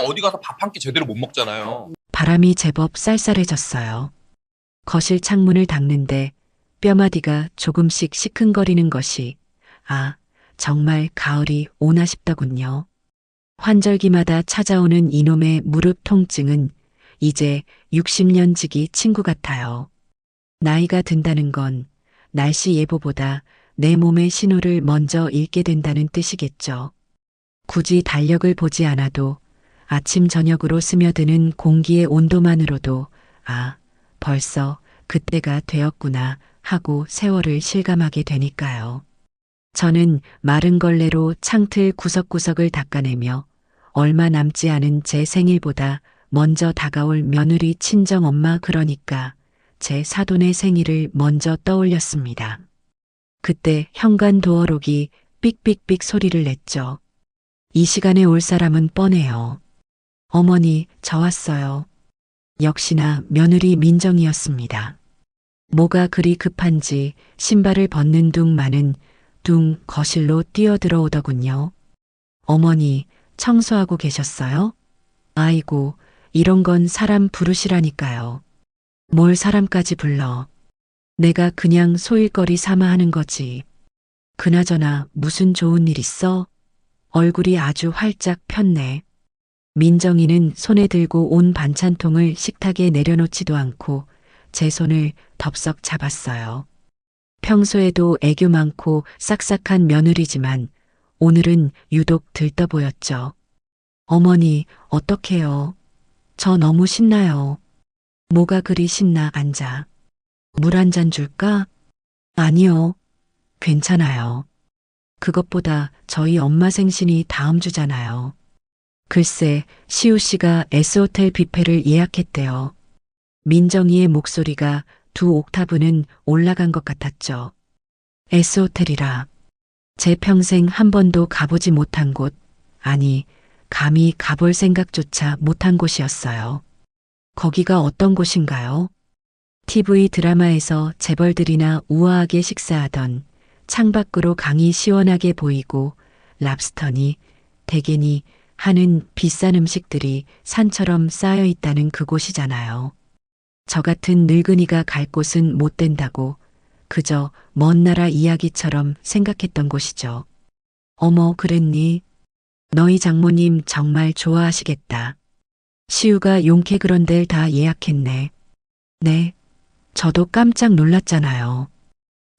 어디 가서 밥 한 끼 제대로 못 먹잖아요. 바람이 제법 쌀쌀해졌어요. 거실 창문을 닦는데 뼈마디가 조금씩 시큰거리는 것이 정말 가을이 오나 싶더군요. 환절기마다 찾아오는 이놈의 무릎 통증은 이제 60년 지기 친구 같아요. 나이가 든다는 건 날씨 예보보다 내 몸의 신호를 먼저 읽게 된다는 뜻이겠죠. 굳이 달력을 보지 않아도 아침 저녁으로 스며드는 공기의 온도만으로도 벌써 그때가 되었구나 하고 세월을 실감하게 되니까요. 저는 마른 걸레로 창틀 구석구석을 닦아내며 얼마 남지 않은 제 생일보다 먼저 다가올 며느리 친정엄마 그러니까 제 사돈의 생일을 먼저 떠올렸습니다. 그때 현관 도어록이 삑삑삑 소리를 냈죠. 이 시간에 올 사람은 뻔해요. 어머니, 저 왔어요. 역시나 며느리 민정이었습니다. 뭐가 그리 급한지 신발을 벗는 둥 거실로 뛰어들어오더군요. 어머니, 청소하고 계셨어요? 아이고, 이런 건 사람 부르시라니까요. 뭘 사람까지 불러. 내가 그냥 소일거리 삼아 하는 거지. 그나저나 무슨 좋은 일 있어? 얼굴이 아주 활짝 폈네. 민정이는 손에 들고 온 반찬통을 식탁에 내려놓지도 않고 제 손을 덥석 잡았어요. 평소에도 애교 많고 싹싹한 며느리지만 오늘은 유독 들떠 보였죠. 어머니, 어떡해요? 저 너무 신나요. 뭐가 그리 신나? 앉아. 물 한 잔 줄까? 아니요. 괜찮아요. 그것보다 저희 엄마 생신이 다음 주잖아요. 글쎄, 시우 씨가 S호텔 뷔페를 예약했대요. 민정이의 목소리가 두 옥타브는 올라간 것 같았죠. S호텔이라. 제 평생 한 번도 가보지 못한 곳, 아니, 감히 가볼 생각조차 못한 곳이었어요. 거기가 어떤 곳인가요? TV 드라마에서 재벌들이나 우아하게 식사하던 창밖으로 강이 시원하게 보이고 랍스터니, 대게니 하는 비싼 음식들이 산처럼 쌓여 있다는 그곳이잖아요. 저 같은 늙은이가 갈 곳은 못 된다고 그저 먼 나라 이야기처럼 생각했던 곳이죠. 어머, 그랬니? 너희 장모님 정말 좋아하시겠다. 시우가 용케 그런 데를 다 예약했네. 네, 저도 깜짝 놀랐잖아요.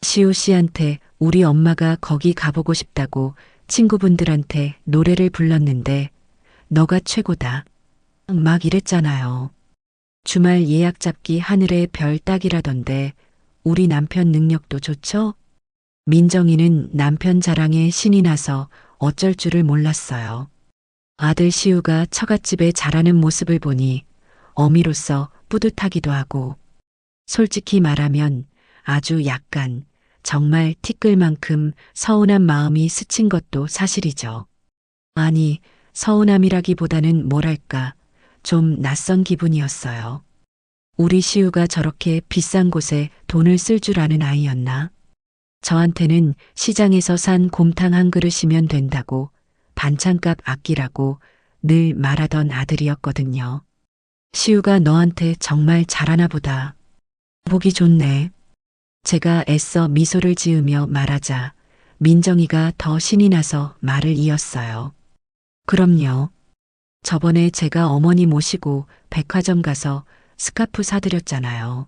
시우 씨한테 우리 엄마가 거기 가보고 싶다고 친구분들한테 노래를 불렀는데 너가 최고다. 막 이랬잖아요. 주말 예약 잡기 하늘의 별 따기라던데 우리 남편 능력도 좋죠? 민정이는 남편 자랑에 신이 나서 어쩔 줄을 몰랐어요. 아들 시우가 처갓집에 잘하는 모습을 보니 어미로서 뿌듯하기도 하고 솔직히 말하면 아주 약간 정말 티끌만큼 서운한 마음이 스친 것도 사실이죠. 아니, 서운함이라기보다는 뭐랄까, 좀 낯선 기분이었어요. 우리 시우가 저렇게 비싼 곳에 돈을 쓸 줄 아는 아이였나? 저한테는 시장에서 산 곰탕 한 그릇이면 된다고 반찬값 아끼라고 늘 말하던 아들이었거든요. 시우가 너한테 정말 잘하나 보다. 보기 좋네. 제가 애써 미소를 지으며 말하자 민정이가 더 신이 나서 말을 이었어요. 그럼요. 저번에 제가 어머니 모시고 백화점 가서 스카프 사드렸잖아요.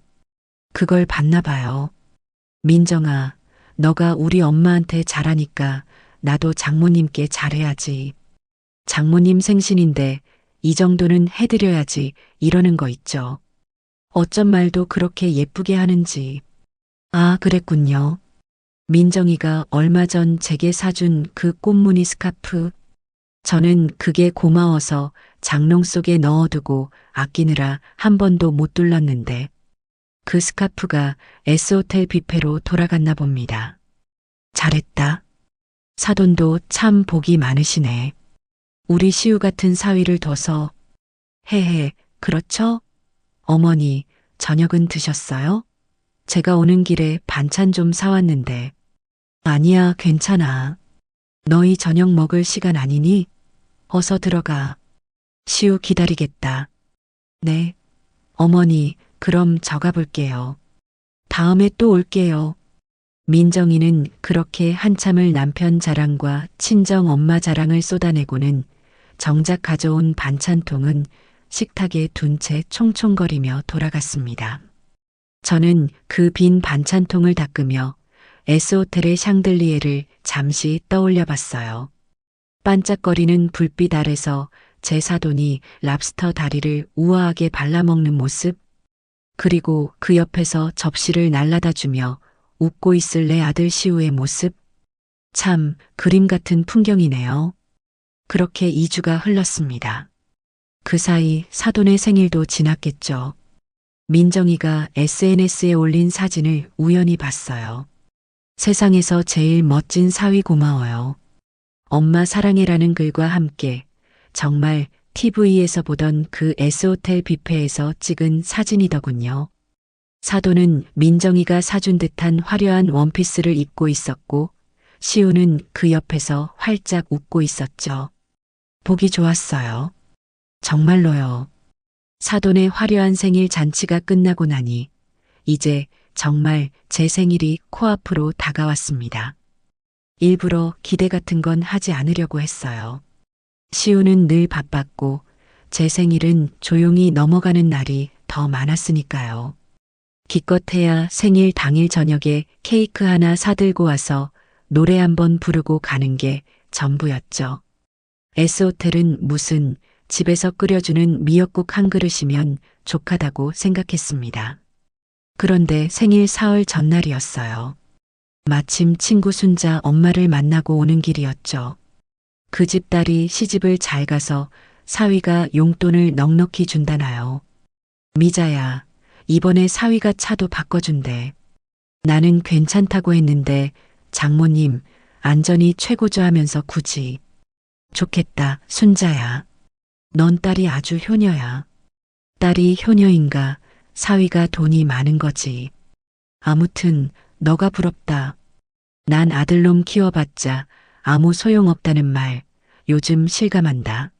그걸 봤나 봐요. 민정아, 너가 우리 엄마한테 잘하니까 나도 장모님께 잘해야지. 장모님 생신인데 이 정도는 해드려야지 이러는 거 있죠. 어쩜 말도 그렇게 예쁘게 하는지. 아, 그랬군요. 민정이가 얼마 전 제게 사준 그 꽃무늬 스카프. 저는 그게 고마워서 장롱 속에 넣어두고 아끼느라 한 번도 못 둘렀는데 그 스카프가 S호텔 뷔페로 돌아갔나 봅니다. 잘했다. 사돈도 참 복이 많으시네. 우리 시우 같은 사위를 둬서. 헤헤, 그렇죠? 어머니, 저녁은 드셨어요? 제가 오는 길에 반찬 좀 사왔는데. 아니야, 괜찮아. 너희 저녁 먹을 시간 아니니? 어서 들어가. 시우 기다리겠다. 네. 어머니, 그럼 저 가볼게요. 다음에 또 올게요. 민정이는 그렇게 한참을 남편 자랑과 친정 엄마 자랑을 쏟아내고는 정작 가져온 반찬통은 식탁에 둔 채 총총거리며 돌아갔습니다. 저는 그 빈 반찬통을 닦으며 S호텔의 샹들리에를 잠시 떠올려 봤어요. 반짝거리는 불빛 아래서 제 사돈이 랍스터 다리를 우아하게 발라먹는 모습, 그리고 그 옆에서 접시를 날라다 주며 웃고 있을 내 아들 시우의 모습, 참 그림 같은 풍경이네요. 그렇게 2주가 흘렀습니다. 그 사이 사돈의 생일도 지났겠죠. 민정이가 SNS에 올린 사진을 우연히 봤어요. 세상에서 제일 멋진 사위 고마워요. 엄마 사랑해라는 글과 함께 정말 TV에서 보던 그 S호텔 뷔페에서 찍은 사진이더군요. 사돈은 민정이가 사준 듯한 화려한 원피스를 입고 있었고 시우는 그 옆에서 활짝 웃고 있었죠. 보기 좋았어요. 정말로요. 사돈의 화려한 생일 잔치가 끝나고 나니 이제 정말 제 생일이 코앞으로 다가왔습니다. 일부러 기대 같은 건 하지 않으려고 했어요. 시우는 늘 바빴고 제 생일은 조용히 넘어가는 날이 더 많았으니까요. 기껏해야 생일 당일 저녁에 케이크 하나 사들고 와서 노래 한번 부르고 가는 게 전부였죠. S호텔은 무슨 집에서 끓여주는 미역국 한 그릇이면 족하다고 생각했습니다. 그런데 생일 사흘 전날이었어요. 마침 친구 순자 엄마를 만나고 오는 길이었죠. 그 집 딸이 시집을 잘 가서 사위가 용돈을 넉넉히 준다나요. 미자야, 이번에 사위가 차도 바꿔준대. 나는 괜찮다고 했는데 장모님 안전이 최고죠 하면서 굳이. 좋겠다, 순자야. 넌 딸이 아주 효녀야. 딸이 효녀인가 사위가 돈이 많은 거지. 아무튼 너가 부럽다. 난 아들놈 키워봤자 아무 소용없다는 말 요즘 실감한다.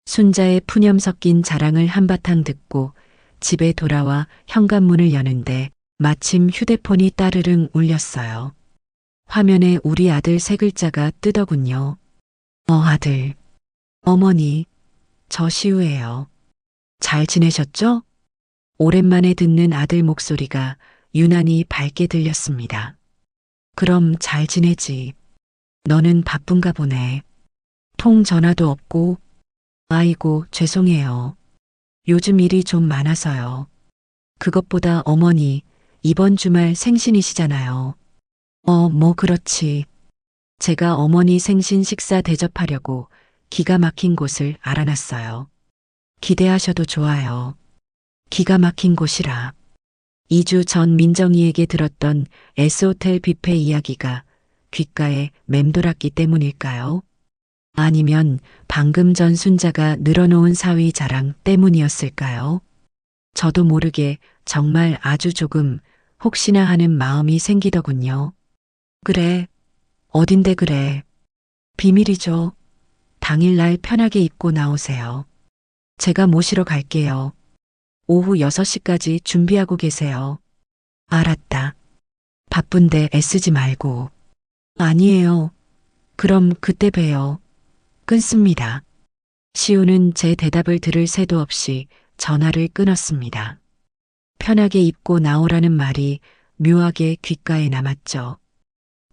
순자의 푸념 섞인 자랑을 한바탕 듣고 집에 돌아와 현관문을 여는데 마침 휴대폰이 따르릉 울렸어요. 화면에 우리 아들 세 글자가 뜨더군요. 아들. 어머니, 저 시우예요. 잘 지내셨죠? 오랜만에 듣는 아들 목소리가 유난히 밝게 들렸습니다. 그럼 잘 지내지. 너는 바쁜가 보네. 통 전화도 없고. 아이고, 죄송해요. 요즘 일이 좀 많아서요. 그것보다 어머니, 이번 주말 생신이시잖아요. 뭐 그렇지. 제가 어머니 생신 식사 대접하려고 기가 막힌 곳을 알아놨어요. 기대하셔도 좋아요. 기가 막힌 곳이라. 2주 전 민정이에게 들었던 S호텔 뷔페 이야기가 귓가에 맴돌았기 때문일까요? 아니면 방금 전 순자가 늘어놓은 사위 자랑 때문이었을까요? 저도 모르게 정말 아주 조금 혹시나 하는 마음이 생기더군요. 그래. 어딘데 그래. 비밀이죠. 당일날 편하게 입고 나오세요. 제가 모시러 갈게요. 오후 6시까지 준비하고 계세요. 알았다. 바쁜데 애쓰지 말고. 아니에요. 그럼 그때 봬요. 끊습니다. 시우는 제 대답을 들을 새도 없이 전화를 끊었습니다. 편하게 입고 나오라는 말이 묘하게 귓가에 남았죠.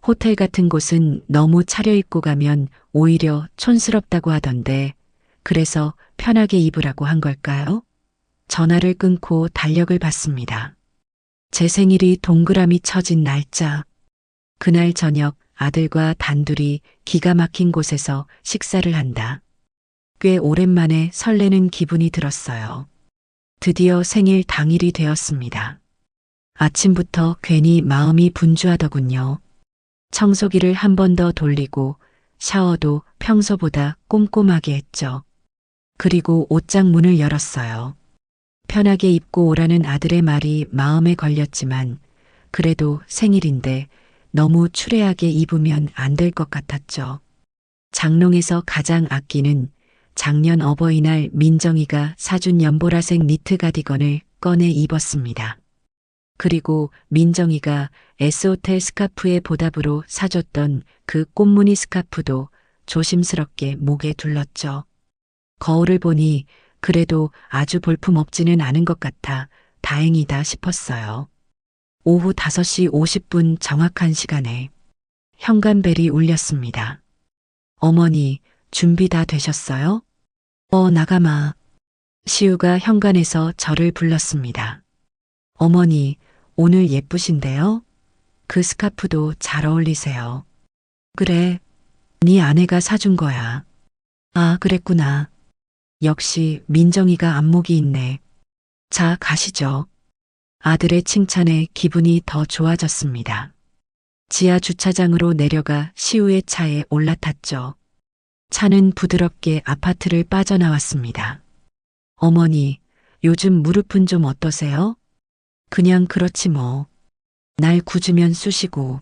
호텔 같은 곳은 너무 차려입고 가면 오히려 촌스럽다고 하던데 그래서 편하게 입으라고 한 걸까요? 전화를 끊고 달력을 봤습니다. 제 생일이 동그라미 쳐진 날짜. 그날 저녁 아들과 단둘이 기가 막힌 곳에서 식사를 한다. 꽤 오랜만에 설레는 기분이 들었어요. 드디어 생일 당일이 되었습니다. 아침부터 괜히 마음이 분주하더군요. 청소기를 한 번 더 돌리고 샤워도 평소보다 꼼꼼하게 했죠. 그리고 옷장 문을 열었어요. 편하게 입고 오라는 아들의 말이 마음에 걸렸지만 그래도 생일인데 너무 추레하게 입으면 안 될 것 같았죠. 장롱에서 가장 아끼는 작년 어버이날 민정이가 사준 연보라색 니트 가디건을 꺼내 입었습니다. 그리고 민정이가 S호텔 스카프의 보답으로 사줬던 그 꽃무늬 스카프도 조심스럽게 목에 둘렀죠. 거울을 보니 그래도 아주 볼품없지는 않은 것 같아 다행이다 싶었어요. 오후 5시 50분 정확한 시간에 현관벨이 울렸습니다. 어머니, 준비 다 되셨어요? 나가마. 시우가 현관에서 저를 불렀습니다. 어머니, 오늘 예쁘신데요? 그 스카프도 잘 어울리세요. 그래, 네 아내가 사준 거야. 아, 그랬구나. 역시 민정이가 안목이 있네. 자, 가시죠. 아들의 칭찬에 기분이 더 좋아졌습니다. 지하 주차장으로 내려가 시우의 차에 올라탔죠. 차는 부드럽게 아파트를 빠져나왔습니다. 어머니, 요즘 무릎은 좀 어떠세요? 그냥 그렇지 뭐. 날 굳으면 쑤시고.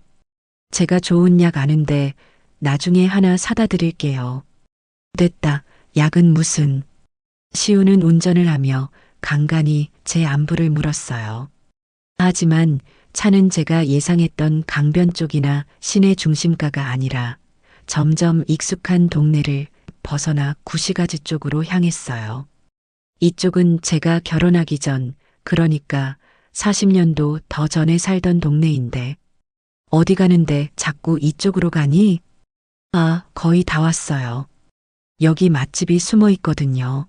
제가 좋은 약 아는데 나중에 하나 사다 드릴게요. 됐다. 약은 무슨. 시우는 운전을 하며 간간히 제 안부를 물었어요. 하지만 차는 제가 예상했던 강변 쪽이나 시내 중심가가 아니라 점점 익숙한 동네를 벗어나 구시가지 쪽으로 향했어요. 이쪽은 제가 결혼하기 전, 그러니까 40년도 더 전에 살던 동네인데 어디 가는데 자꾸 이쪽으로 가니? 아, 거의 다 왔어요. 여기 맛집이 숨어 있거든요.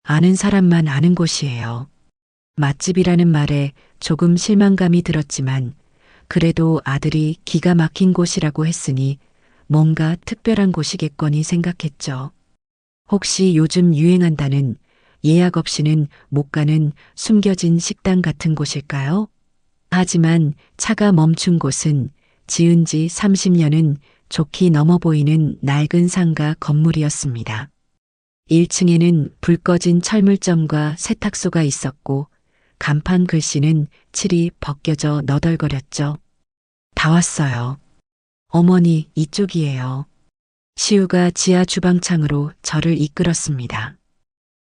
아는 사람만 아는 곳이에요. 맛집이라는 말에 조금 실망감이 들었지만 그래도 아들이 기가 막힌 곳이라고 했으니 뭔가 특별한 곳이겠거니 생각했죠. 혹시 요즘 유행한다는 예약 없이는 못 가는 숨겨진 식당 같은 곳일까요? 하지만 차가 멈춘 곳은 지은 지 30년은 좋게 넘어 보이는 낡은 상가 건물이었습니다. 1층에는 불 꺼진 철물점과 세탁소가 있었고 간판 글씨는 칠이 벗겨져 너덜거렸죠. 다 왔어요. 어머니, 이쪽이에요. 시우가 지하 주방창으로 저를 이끌었습니다.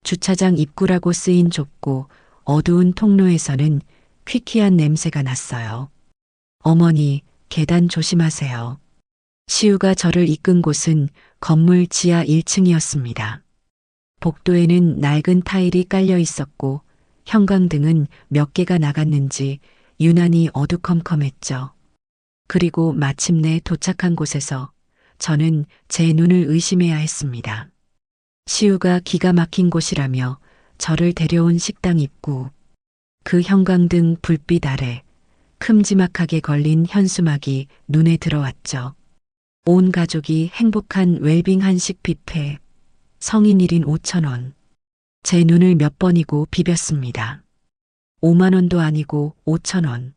주차장 입구라고 쓰인 좁고 어두운 통로에서는 퀴퀴한 냄새가 났어요. 어머니, 계단 조심하세요. 시우가 저를 이끈 곳은 건물 지하 1층이었습니다. 복도에는 낡은 타일이 깔려 있었고 형광등은 몇 개가 나갔는지 유난히 어두컴컴했죠. 그리고 마침내 도착한 곳에서 저는 제 눈을 의심해야 했습니다. 시우가 기가 막힌 곳이라며 저를 데려온 식당 입구. 그 형광등 불빛 아래 큼지막하게 걸린 현수막이 눈에 들어왔죠. 온 가족이 행복한 웰빙 한식 뷔페. 성인 1인 5,000원. 제 눈을 몇 번이고 비볐습니다. 5만 원도 아니고 5,000원.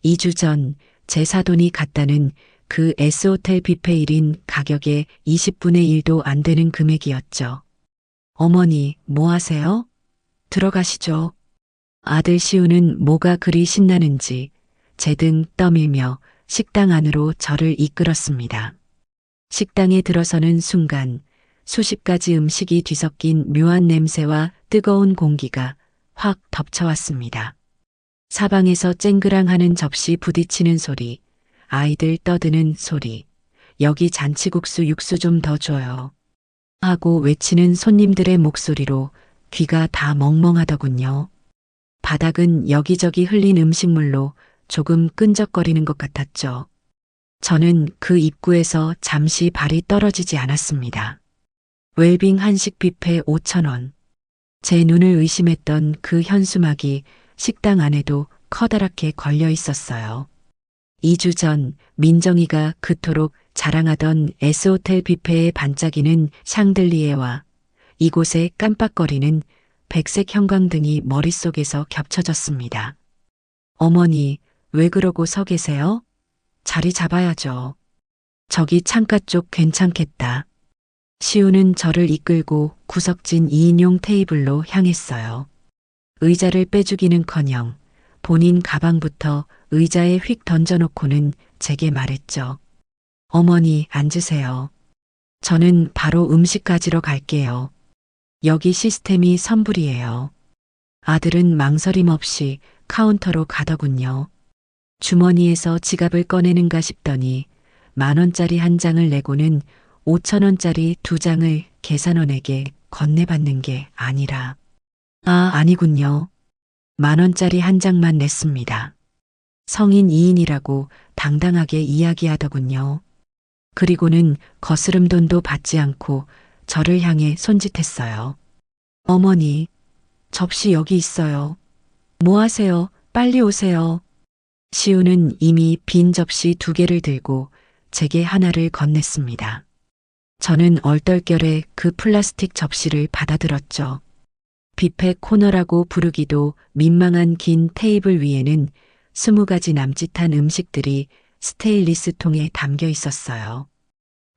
2주 전 제 사돈이 갔다는 그 S호텔 뷔페 1인 가격의 20분의 1도 안 되는 금액이었죠. 어머니, 뭐 하세요? 들어가시죠. 아들 시우는 뭐가 그리 신나는지 제 등 떠밀며 식당 안으로 저를 이끌었습니다. 식당에 들어서는 순간 수십 가지 음식이 뒤섞인 묘한 냄새와 뜨거운 공기가 확 덮쳐왔습니다. 사방에서 쨍그랑하는 접시 부딪히는 소리, 아이들 떠드는 소리, 여기 잔치국수 육수 좀 더 줘요. 하고 외치는 손님들의 목소리로 귀가 다 멍멍하더군요. 바닥은 여기저기 흘린 음식물로 조금 끈적거리는 것 같았죠. 저는 그 입구에서 잠시 발이 떨어지지 않았습니다. 웰빙 한식 뷔페 5,000원. 제 눈을 의심했던 그 현수막이 식당 안에도 커다랗게 걸려 있었어요. 2주 전 민정이가 그토록 자랑하던 S호텔 뷔페의 반짝이는 샹들리에와 이곳의 깜빡거리는 백색 형광등이 머릿속에서 겹쳐졌습니다. 어머니, 왜 그러고 서 계세요? 자리 잡아야죠. 저기 창가 쪽 괜찮겠다. 시우는 저를 이끌고 구석진 2인용 테이블로 향했어요. 의자를 빼주기는커녕 본인 가방부터 의자에 휙 던져놓고는 제게 말했죠. 어머니, 앉으세요. 저는 바로 음식 가지러 갈게요. 여기 시스템이 선불이에요. 아들은 망설임 없이 카운터로 가더군요. 주머니에서 지갑을 꺼내는가 싶더니 10,000원짜리 한 장을 내고는 5,000원짜리 2장을 계산원에게 건네받는 게 아니라 아니군요. 10,000원짜리 한 장만 냈습니다. 성인 2인이라고 당당하게 이야기하더군요. 그리고는 거스름 돈도 받지 않고 저를 향해 손짓했어요. 어머니, 접시 여기 있어요. 뭐 하세요? 빨리 오세요. 시우는 이미 빈 접시 2개를 들고 제게 하나를 건넸습니다. 저는 얼떨결에 그 플라스틱 접시를 받아들었죠. 뷔페 코너라고 부르기도 민망한 긴 테이블 위에는 20가지 남짓한 음식들이 스테인리스 통에 담겨 있었어요.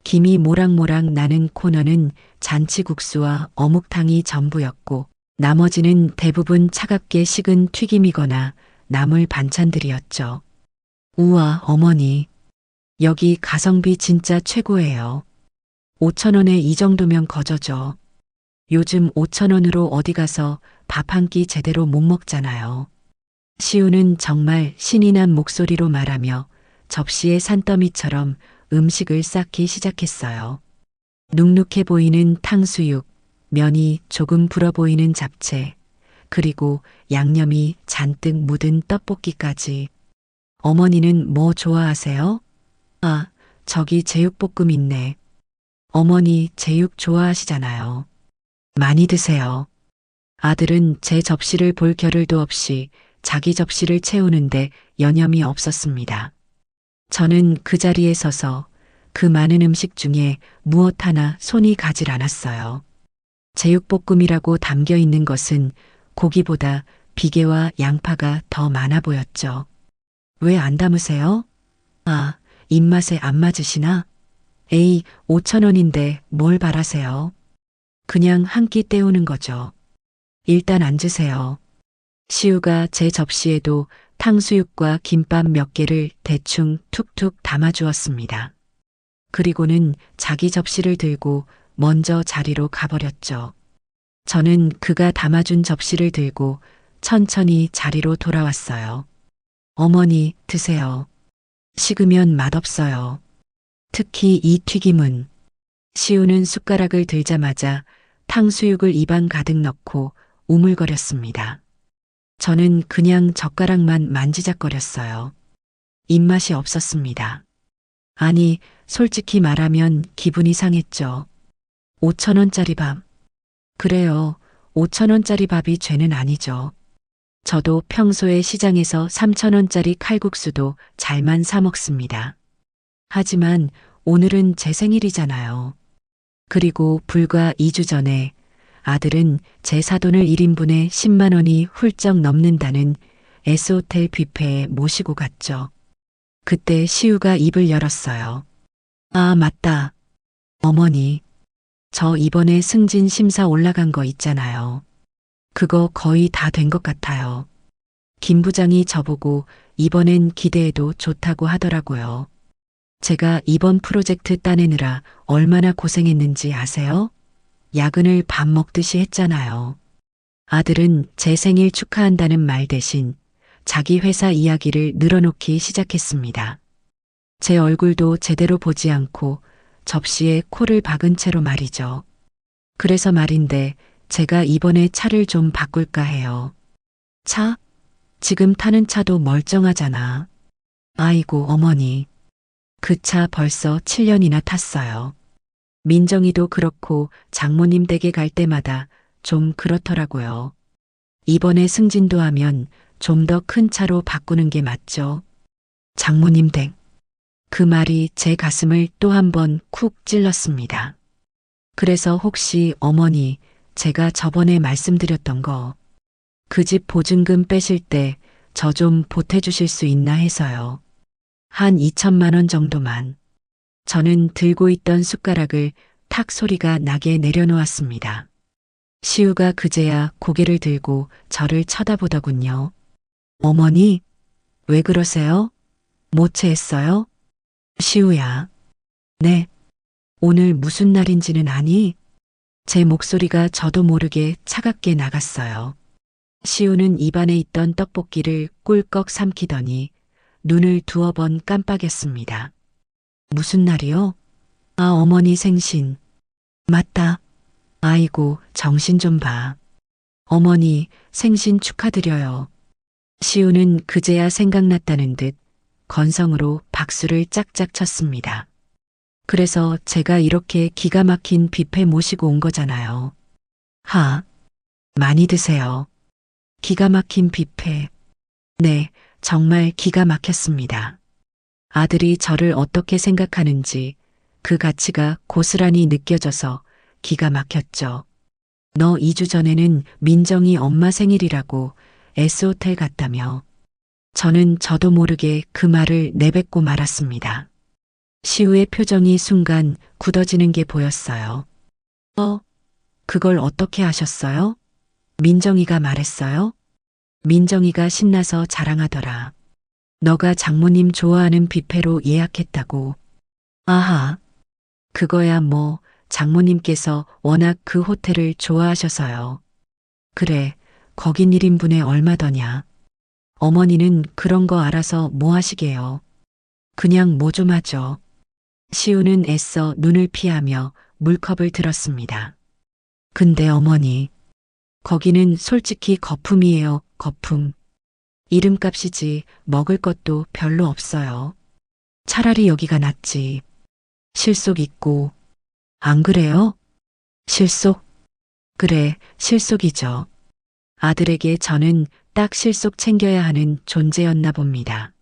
김이 모락모락 나는 코너는 잔치국수와 어묵탕이 전부였고 나머지는 대부분 차갑게 식은 튀김이거나 나물 반찬들이었죠. 우와, 어머니. 여기 가성비 진짜 최고예요. 5,000원에 이 정도면 거저죠. 요즘 5,000원으로 어디 가서 밥 한 끼 제대로 못 먹잖아요. 시우는 정말 신이 난 목소리로 말하며 접시의 산더미처럼 음식을 쌓기 시작했어요. 눅눅해 보이는 탕수육, 면이 조금 불어 보이는 잡채, 그리고 양념이 잔뜩 묻은 떡볶이까지. 어머니는 뭐 좋아하세요? 저기 제육볶음 있네. 어머니 제육 좋아하시잖아요. 많이 드세요. 아들은 제 접시를 볼 겨를도 없이 자기 접시를 채우는데 여념이 없었습니다. 저는 그 자리에 서서 그 많은 음식 중에 무엇 하나 손이 가질 않았어요. 제육볶음이라고 담겨 있는 것은 고기보다 비계와 양파가 더 많아 보였죠. 왜 안 담으세요? 입맛에 안 맞으시나? 에이, 5,000원인데 뭘 바라세요? 그냥 한 끼 때우는 거죠. 일단 앉으세요. 시우가 제 접시에도 탕수육과 김밥 몇 개를 대충 툭툭 담아주었습니다. 그리고는 자기 접시를 들고 먼저 자리로 가버렸죠. 저는 그가 담아준 접시를 들고 천천히 자리로 돌아왔어요. 어머니, 드세요. 식으면 맛없어요. 특히 이 튀김은. 시우는 숟가락을 들자마자 탕수육을 입안 가득 넣고 우물거렸습니다. 저는 그냥 젓가락만 만지작거렸어요. 입맛이 없었습니다. 아니, 솔직히 말하면 기분이 상했죠. 5,000원짜리 밥. 그래요. 5,000원짜리 밥이 죄는 아니죠. 저도 평소에 시장에서 3,000원짜리 칼국수도 잘만 사 먹습니다. 하지만 오늘은 제 생일이잖아요. 그리고 불과 2주 전에 아들은 제 사돈을 1인분에 10만 원이 훌쩍 넘는다는 S호텔 뷔페에 모시고 갔죠. 그때 시우가 입을 열었어요. 맞다. 어머니, 저 이번에 승진 심사 올라간 거 있잖아요. 그거 거의 다 된 것 같아요. 김 부장이 저보고 이번엔 기대해도 좋다고 하더라고요. 제가 이번 프로젝트 따내느라 얼마나 고생했는지 아세요? 야근을 밥 먹듯이 했잖아요. 아들은 제 생일 축하한다는 말 대신 자기 회사 이야기를 늘어놓기 시작했습니다. 제 얼굴도 제대로 보지 않고 접시에 코를 박은 채로 말이죠. 그래서 말인데 제가 이번에 차를 좀 바꿀까 해요. 차? 지금 타는 차도 멀쩡하잖아. 아이고, 어머니. 그 차 벌써 7년이나 탔어요. 민정이도 그렇고 장모님 댁에 갈 때마다 좀 그렇더라고요. 이번에 승진도 하면 좀 더 큰 차로 바꾸는 게 맞죠. 장모님 댁. 그 말이 제 가슴을 또 한 번 쿡 찔렀습니다. 그래서 혹시 어머니, 제가 저번에 말씀드렸던 거, 그 집 보증금 빼실 때 저 좀 보태주실 수 있나 해서요. 한 2천만 원 정도만. 저는 들고 있던 숟가락을 탁 소리가 나게 내려놓았습니다. 시우가 그제야 고개를 들고 저를 쳐다보더군요. 어머니, 왜 그러세요? 모체했어요? 시우야. 네. 오늘 무슨 날인지는 아니? 제 목소리가 저도 모르게 차갑게 나갔어요. 시우는 입안에 있던 떡볶이를 꿀꺽 삼키더니 눈을 두어 번 깜빡였습니다. 무슨 날이요? 아, 어머니 생신. 맞다. 아이고, 정신 좀 봐. 어머니, 생신 축하드려요. 시우는 그제야 생각났다는 듯 건성으로 박수를 짝짝 쳤습니다. 그래서 제가 이렇게 기가 막힌 뷔페 모시고 온 거잖아요. 하, 많이 드세요. 기가 막힌 뷔페. 네, 정말 기가 막혔습니다. 아들이 저를 어떻게 생각하는지 그 가치가 고스란히 느껴져서 기가 막혔죠. 너 2주 전에는 민정이 엄마 생일이라고 S호텔 갔다며. 저는 저도 모르게 그 말을 내뱉고 말았습니다. 시우의 표정이 순간 굳어지는 게 보였어요. 그걸 어떻게 아셨어요? 민정이가 말했어요? 민정이가 신나서 자랑하더라. 너가 장모님 좋아하는 뷔페로 예약했다고. 아하. 그거야 뭐 장모님께서 워낙 그 호텔을 좋아하셔서요. 그래, 거긴 1인분에 얼마더냐. 어머니는 그런 거 알아서 뭐 하시게요. 그냥 뭐 좀 하죠. 시우는 애써 눈을 피하며 물컵을 들었습니다. 근데 어머니, 거기는 솔직히 거품이에요, 거품. 이름값이지 먹을 것도 별로 없어요. 차라리 여기가 낫지. 실속 있고. 안 그래요? 실속? 그래, 실속이죠. 아들에게 저는 딱 실속 챙겨야 하는 존재였나 봅니다.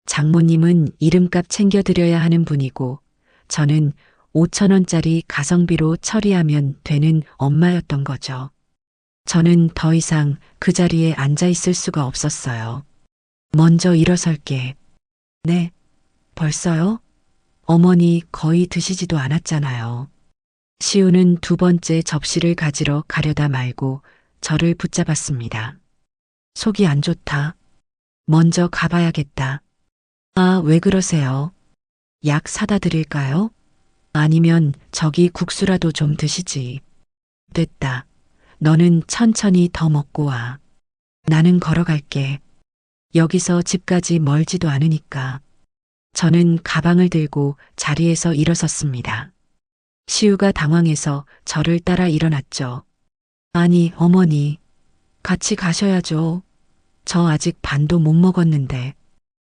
장모님은 이름값 챙겨드려야 하는 분이고 저는 5,000원짜리 가성비로 처리하면 되는 엄마였던 거죠. 저는 더 이상 그 자리에 앉아 있을 수가 없었어요. 먼저 일어설게. 네, 벌써요? 어머니 거의 드시지도 않았잖아요. 시우는 두 번째 접시를 가지러 가려다 말고 저를 붙잡았습니다. 속이 안 좋다. 먼저 가봐야겠다. 아, 왜 그러세요? 약 사다 드릴까요? 아니면 저기 국수라도 좀 드시지. 됐다. 너는 천천히 더 먹고 와. 나는 걸어갈게. 여기서 집까지 멀지도 않으니까. 저는 가방을 들고 자리에서 일어섰습니다. 시우가 당황해서 저를 따라 일어났죠. 아니, 어머니. 같이 가셔야죠. 저 아직 반도 못 먹었는데.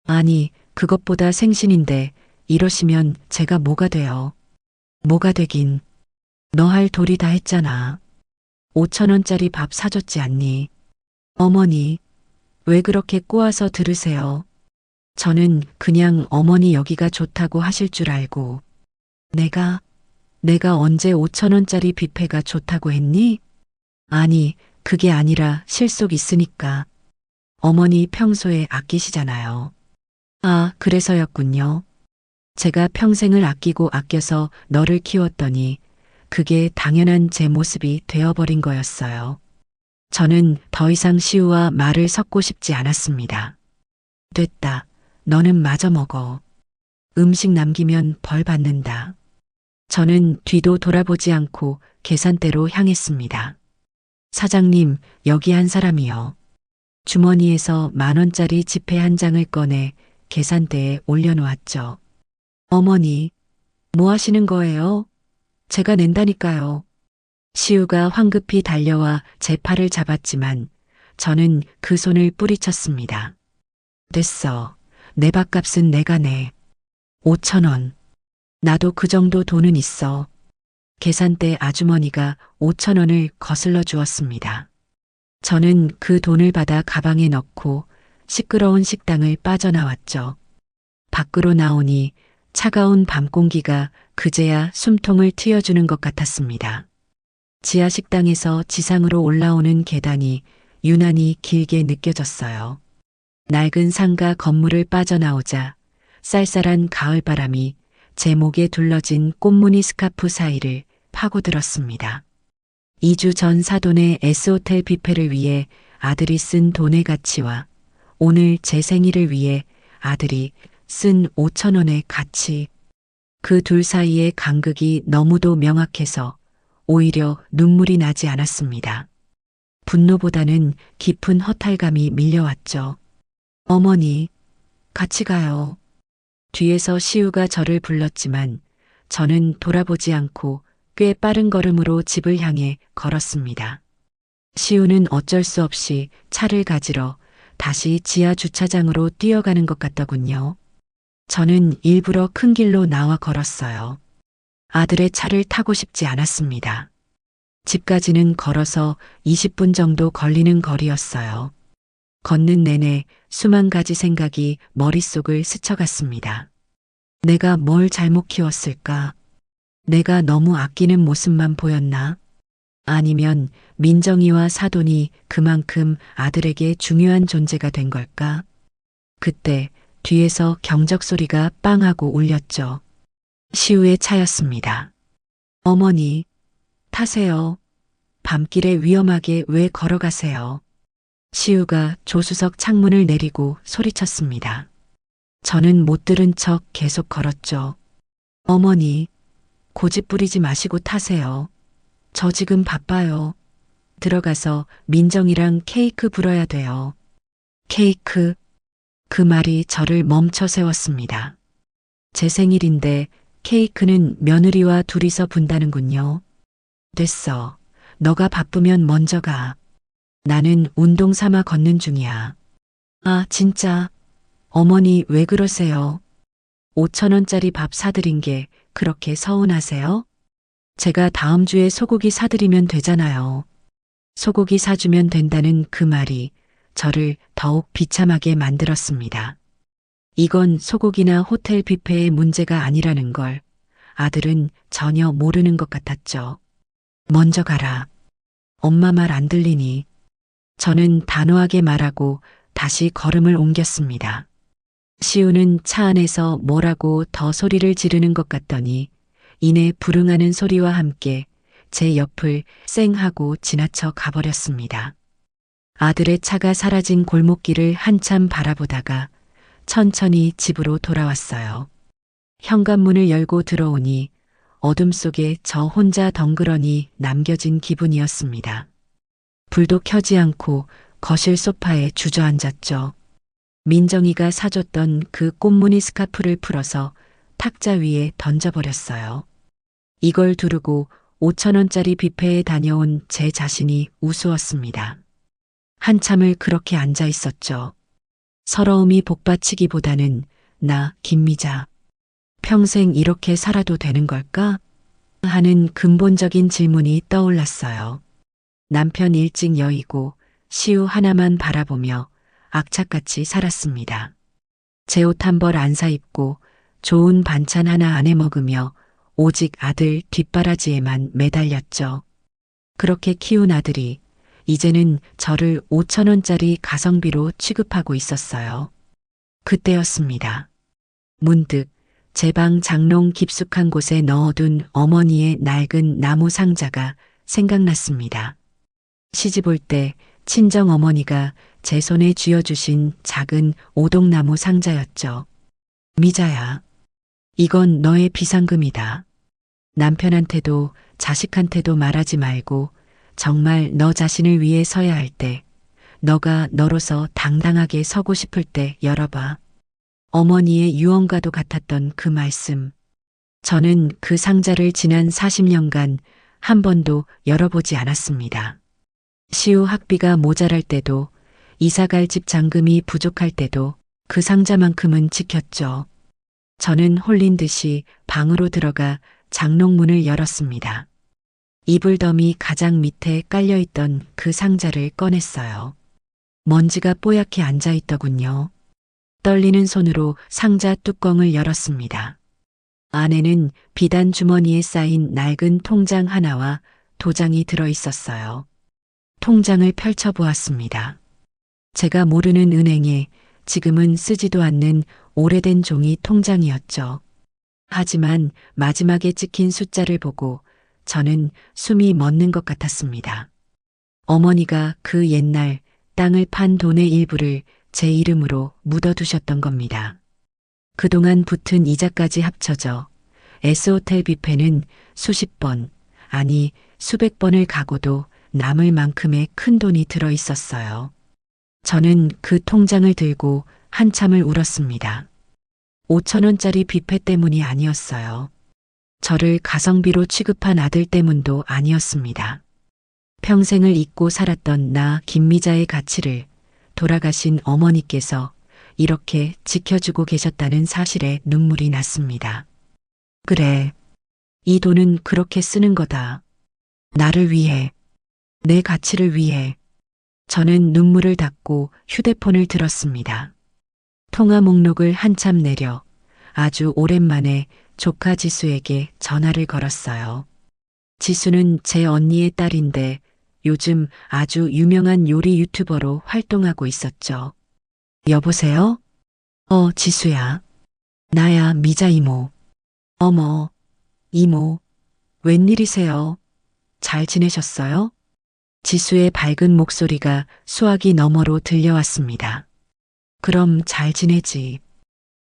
아니, 그것보다 생신인데 이러시면 제가 뭐가 돼요? 뭐가 되긴. 너 할 도리 다 했잖아. 5,000원짜리 밥 사줬지 않니? 어머니, 왜 그렇게 꼬아서 들으세요? 저는 그냥 어머니 여기가 좋다고 하실 줄 알고. 내가 언제 5,000원짜리 뷔페가 좋다고 했니? 아니, 그게 아니라 실속 있으니까. 어머니 평소에 아끼시잖아요. 아, 그래서였군요. 제가 평생을 아끼고 아껴서 너를 키웠더니 그게 당연한 제 모습이 되어버린 거였어요. 저는 더 이상 시우와 말을 섞고 싶지 않았습니다. 됐다. 너는 마저 먹어. 음식 남기면 벌 받는다. 저는 뒤도 돌아보지 않고 계산대로 향했습니다. 사장님, 여기 한 사람이요. 주머니에서 10,000원짜리 지폐 한 장을 꺼내 계산대에 올려놓았죠. 어머니, 뭐 하시는 거예요? 제가 낸다니까요. 시우가 황급히 달려와 제 팔을 잡았지만 저는 그 손을 뿌리쳤습니다. 됐어. 내 밥값은 내가 내. 5,000원. 나도 그 정도 돈은 있어. 계산대 아주머니가 5,000원을 거슬러 주었습니다. 저는 그 돈을 받아 가방에 넣고 시끄러운 식당을 빠져나왔죠. 밖으로 나오니 차가운 밤 공기가 그제야 숨통을 트여주는 것 같았습니다. 지하 식당에서 지상으로 올라오는 계단이 유난히 길게 느껴졌어요. 낡은 상가 건물을 빠져나오자 쌀쌀한 가을바람이 제 목에 둘러진 꽃무늬 스카프 사이를 파고들었습니다. 2주 전 사돈의 S호텔 뷔페를 위해 아들이 쓴 돈의 가치와 오늘 제 생일을 위해 아들이 쓴 5,000원의 가치. 그 둘 사이의 간극이 너무도 명확해서 오히려 눈물이 나지 않았습니다. 분노보다는 깊은 허탈감이 밀려왔죠. 어머니, 같이 가요. 뒤에서 시우가 저를 불렀지만 저는 돌아보지 않고 꽤 빠른 걸음으로 집을 향해 걸었습니다. 시우는 어쩔 수 없이 차를 가지러 다시 지하 주차장으로 뛰어가는 것 같더군요. 저는 일부러 큰 길로 나와 걸었어요. 아들의 차를 타고 싶지 않았습니다. 집까지는 걸어서 20분 정도 걸리는 거리였어요. 걷는 내내 수만 가지 생각이 머릿속을 스쳐갔습니다. 내가 뭘 잘못 키웠을까? 내가 너무 아끼는 모습만 보였나? 아니면 민정이와 사돈이 그만큼 아들에게 중요한 존재가 된 걸까? 그때 뒤에서 경적 소리가 빵 하고 울렸죠. 시우의 차였습니다. 어머니, 타세요. 밤길에 위험하게 왜 걸어가세요? 시우가 조수석 창문을 내리고 소리쳤습니다. 저는 못 들은 척 계속 걸었죠. 어머니, 고집 부리지 마시고 타세요. 저 지금 바빠요. 들어가서 민정이랑 케이크 불어야 돼요. 케이크. 그 말이 저를 멈춰 세웠습니다. 제 생일인데 케이크는 며느리와 둘이서 분다는군요. 됐어. 너가 바쁘면 먼저 가. 나는 운동 삼아 걷는 중이야. 아, 진짜. 어머니 왜 그러세요? 5,000원짜리 밥 사드린 게 그렇게 서운하세요? 제가 다음 주에 소고기 사드리면 되잖아요. 소고기 사주면 된다는 그 말이 저를 더욱 비참하게 만들었습니다. 이건 소고기나 호텔 뷔페의 문제가 아니라는 걸 아들은 전혀 모르는 것 같았죠. 먼저 가라. 엄마 말 안 들리니? 저는 단호하게 말하고 다시 걸음을 옮겼습니다. 시우는 차 안에서 뭐라고 더 소리를 지르는 것 같더니 이내 불응하는 소리와 함께 제 옆을 쌩 하고 지나쳐 가버렸습니다. 아들의 차가 사라진 골목길을 한참 바라보다가 천천히 집으로 돌아왔어요. 현관문을 열고 들어오니 어둠 속에 저 혼자 덩그러니 남겨진 기분이었습니다. 불도 켜지 않고 거실 소파에 주저앉았죠. 민정이가 사줬던 그 꽃무늬 스카프를 풀어서 탁자 위에 던져버렸어요. 이걸 두르고 5,000원짜리 뷔페에 다녀온 제 자신이 우스웠습니다. 한참을 그렇게 앉아 있었죠. 서러움이 복받치기보다는 나 김미자 평생 이렇게 살아도 되는 걸까? 하는 근본적인 질문이 떠올랐어요. 남편 일찍 여의고 시우 하나만 바라보며 악착같이 살았습니다. 제 옷 한 벌 안 사입고 좋은 반찬 하나 안 해 먹으며 오직 아들 뒷바라지에만 매달렸죠. 그렇게 키운 아들이 이제는 저를 5,000원짜리 가성비로 취급하고 있었어요. 그때였습니다. 문득 제 방 장롱 깊숙한 곳에 넣어둔 어머니의 낡은 나무 상자가 생각났습니다. 시집 올 때 친정 어머니가 제 손에 쥐어주신 작은 오동나무 상자였죠. 미자야, 이건 너의 비상금이다. 남편한테도 자식한테도 말하지 말고 정말 너 자신을 위해 서야 할 때, 너가 너로서 당당하게 서고 싶을 때 열어봐. 어머니의 유언과도 같았던 그 말씀. 저는 그 상자를 지난 40년간 한 번도 열어보지 않았습니다. 시우 학비가 모자랄 때도, 이사갈 집 잔금이 부족할 때도 그 상자만큼은 지켰죠. 저는 홀린 듯이 방으로 들어가 장롱문을 열었습니다. 이불더미 가장 밑에 깔려있던 그 상자를 꺼냈어요. 먼지가 뽀얗게 앉아있더군요. 떨리는 손으로 상자 뚜껑을 열었습니다. 안에는 비단 주머니에 쌓인 낡은 통장 하나와 도장이 들어있었어요. 통장을 펼쳐보았습니다. 제가 모르는 은행에 지금은 쓰지도 않는 오래된 종이 통장이었죠. 하지만 마지막에 찍힌 숫자를 보고 저는 숨이 멎는 것 같았습니다. 어머니가 그 옛날 땅을 판 돈의 일부를 제 이름으로 묻어두셨던 겁니다. 그동안 붙은 이자까지 합쳐져 S호텔 뷔페는 수십 번, 아니 수백 번을 가고도 남을 만큼의 큰 돈이 들어 있었어요. 저는 그 통장을 들고 한참을 울었습니다. 5천 원짜리 뷔페 때문이 아니었어요. 저를 가성비로 취급한 아들 때문도 아니었습니다. 평생을 잊고 살았던 나 김미자의 가치를 돌아가신 어머니께서 이렇게 지켜주고 계셨다는 사실에 눈물이 났습니다. 그래, 이 돈은 그렇게 쓰는 거다. 나를 위해, 내 가치를 위해. 저는 눈물을 닦고 휴대폰을 들었습니다. 통화 목록을 한참 내려 아주 오랜만에 조카 지수에게 전화를 걸었어요. 지수는 제 언니의 딸인데 요즘 아주 유명한 요리 유튜버로 활동하고 있었죠. 여보세요? 지수야. 나야, 미자 이모. 어머, 이모. 웬일이세요? 잘 지내셨어요? 지수의 밝은 목소리가 수화기 너머로 들려왔습니다. 그럼 잘 지내지.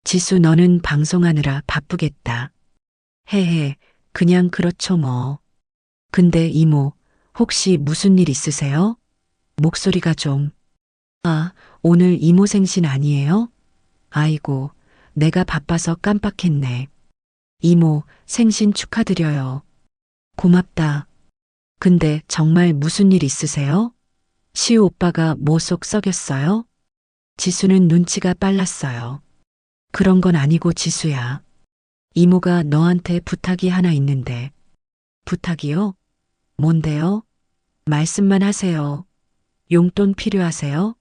지수 너는 방송하느라 바쁘겠다. 헤헤, 그냥 그렇죠 뭐. 근데 이모, 혹시 무슨 일 있으세요? 목소리가 좀. 오늘 이모 생신 아니에요? 아이고, 내가 바빠서 깜빡했네. 이모, 생신 축하드려요. 고맙다. 근데 정말 무슨 일 있으세요? 시우 오빠가 뭐 속 썩였어요? 지수는 눈치가 빨랐어요. 그런 건 아니고 지수야. 이모가 너한테 부탁이 하나 있는데. 부탁이요? 뭔데요? 말씀만 하세요. 용돈 필요하세요?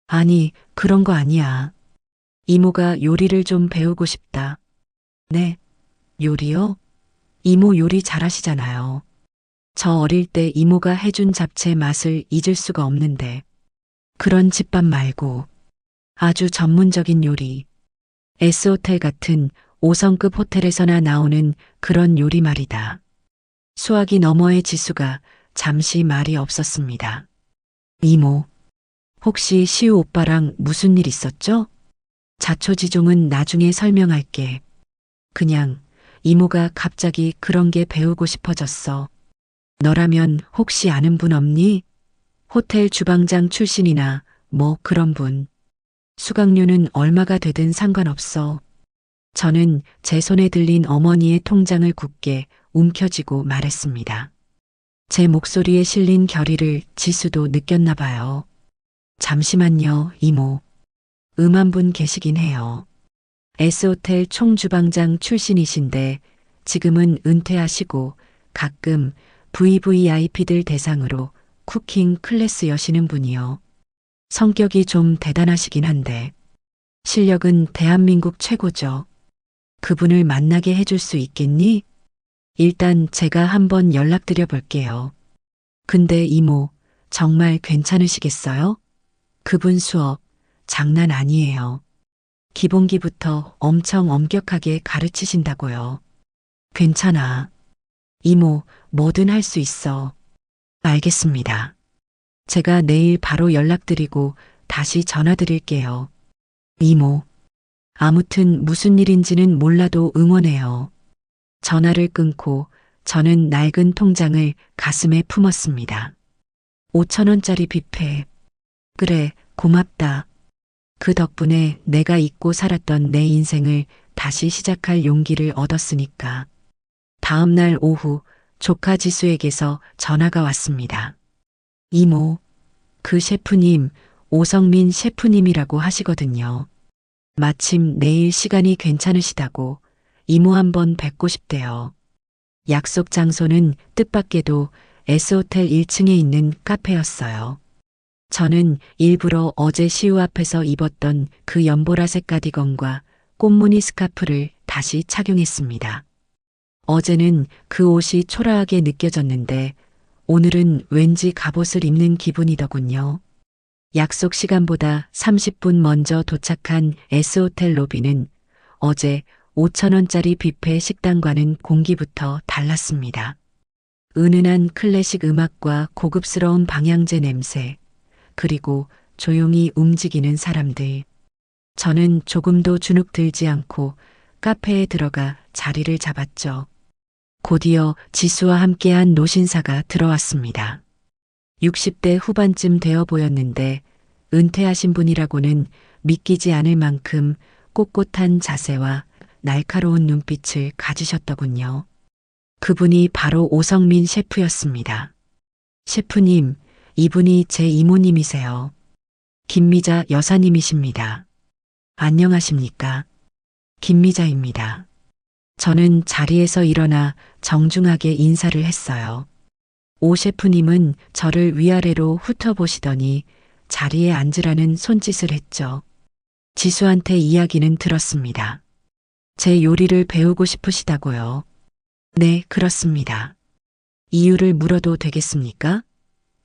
아니, 그런 거 아니야. 이모가 요리를 좀 배우고 싶다. 네, 요리요? 이모 요리 잘하시잖아요. 저 어릴 때 이모가 해준 잡채 맛을 잊을 수가 없는데. 그런 집밥 말고 아주 전문적인 요리. S호텔 같은 5성급 호텔에서나 나오는 그런 요리 말이다. 수화기 너머의 지수가 잠시 말이 없었습니다. 이모, 혹시 시우 오빠랑 무슨 일 있었죠? 자초지종은 나중에 설명할게. 그냥 이모가 갑자기 그런 게 배우고 싶어졌어. 너라면 혹시 아는 분 없니? 호텔 주방장 출신이나 뭐 그런 분. 수강료는 얼마가 되든 상관없어. 저는 제 손에 들린 어머니의 통장을 굳게 움켜쥐고 말했습니다. 제 목소리에 실린 결의를 지수도 느꼈나 봐요. 잠시만요, 이모. 한 분 계시긴 해요. S호텔 총주방장 출신이신데 지금은 은퇴하시고 가끔 VVIP들 대상으로 쿠킹 클래스 여시는 분이요. 성격이 좀 대단하시긴 한데 실력은 대한민국 최고죠. 그분을 만나게 해줄 수 있겠니? 일단 제가 한번 연락드려 볼게요. 근데 이모, 정말 괜찮으시겠어요? 그분 수업 장난 아니에요. 기본기부터 엄청 엄격하게 가르치신다고요. 괜찮아. 이모, 뭐든 할 수 있어. 알겠습니다. 제가 내일 바로 연락드리고 다시 전화드릴게요. 이모, 아무튼 무슨 일인지는 몰라도 응원해요. 전화를 끊고 저는 낡은 통장을 가슴에 품었습니다. 5천 원짜리 뷔페. 그래, 고맙다. 그 덕분에 내가 잊고 살았던 내 인생을 다시 시작할 용기를 얻었으니까. 다음 날 오후 조카 지수에게서 전화가 왔습니다. 이모, 그 셰프님, 오성민 셰프님이라고 하시거든요. 마침 내일 시간이 괜찮으시다고 이모 한번 뵙고 싶대요. 약속 장소는 뜻밖에도 S호텔 1층에 있는 카페였어요. 저는 일부러 어제 시우 앞에서 입었던 그 연보라색 가디건과 꽃무늬 스카프를 다시 착용했습니다. 어제는 그 옷이 초라하게 느껴졌는데 오늘은 왠지 갑옷을 입는 기분이더군요. 약속 시간보다 30분 먼저 도착한 S호텔 로비는 어제 5천 원짜리 뷔페 식당과는 공기부터 달랐습니다. 은은한 클래식 음악과 고급스러운 방향제 냄새, 그리고 조용히 움직이는 사람들. 저는 조금도 주눅 들지 않고 카페에 들어가 자리를 잡았죠. 곧이어 지수와 함께한 노신사가 들어왔습니다. 60대 후반쯤 되어 보였는데 은퇴하신 분이라고는 믿기지 않을 만큼 꼿꼿한 자세와 날카로운 눈빛을 가지셨더군요. 그분이 바로 오성민 셰프였습니다. 셰프님, 이분이 제 이모님이세요. 김미자 여사님이십니다. 안녕하십니까? 김미자입니다. 저는 자리에서 일어나 정중하게 인사를 했어요. 오 셰프님은 저를 위아래로 훑어보시더니 자리에 앉으라는 손짓을 했죠. 지수한테 이야기는 들었습니다. 제 요리를 배우고 싶으시다고요? 네, 그렇습니다. 이유를 물어도 되겠습니까?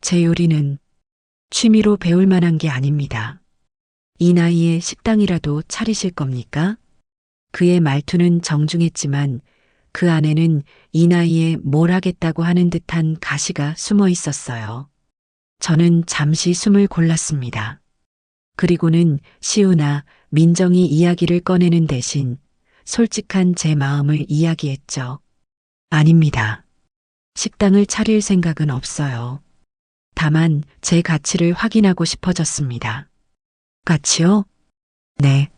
제 요리는 취미로 배울 만한 게 아닙니다. 이 나이에 식당이라도 차리실 겁니까? 그의 말투는 정중했지만 그 안에는 이 나이에 뭘 하겠다고 하는 듯한 가시가 숨어 있었어요. 저는 잠시 숨을 골랐습니다. 그리고는 시우나 민정이 이야기를 꺼내는 대신 솔직한 제 마음을 이야기했죠. 아닙니다. 식당을 차릴 생각은 없어요. 다만 제 가치를 확인하고 싶어졌습니다. 가치요? 네.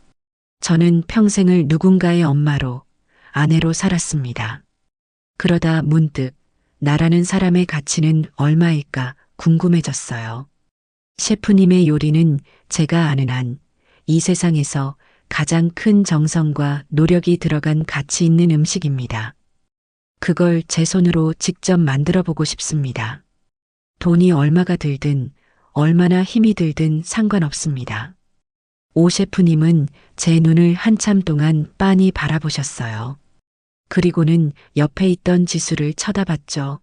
저는 평생을 누군가의 엄마로, 아내로 살았습니다. 그러다 문득 나라는 사람의 가치는 얼마일까 궁금해졌어요. 셰프님의 요리는 제가 아는 한 이 세상에서 가장 큰 정성과 노력이 들어간 가치 있는 음식입니다. 그걸 제 손으로 직접 만들어 보고 싶습니다. 돈이 얼마가 들든 얼마나 힘이 들든 상관없습니다. 오 셰프님은 제 눈을 한참 동안 빤히 바라보셨어요. 그리고는 옆에 있던 지수를 쳐다봤죠.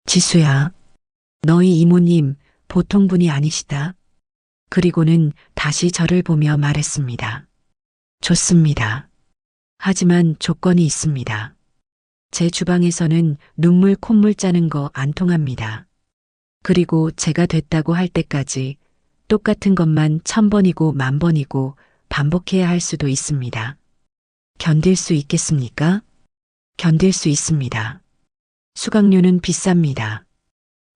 지수야, 너희 이모님 보통 분이 아니시다. 그리고는 다시 저를 보며 말했습니다. 좋습니다. 하지만 조건이 있습니다. 제 주방에서는 눈물 콧물 짜는 거 안 통합니다. 그리고 제가 됐다고 할 때까지 똑같은 것만 1000번이고 10,000번이고 반복해야 할 수도 있습니다. 견딜 수 있겠습니까? 견딜 수 있습니다. 수강료는 비쌉니다.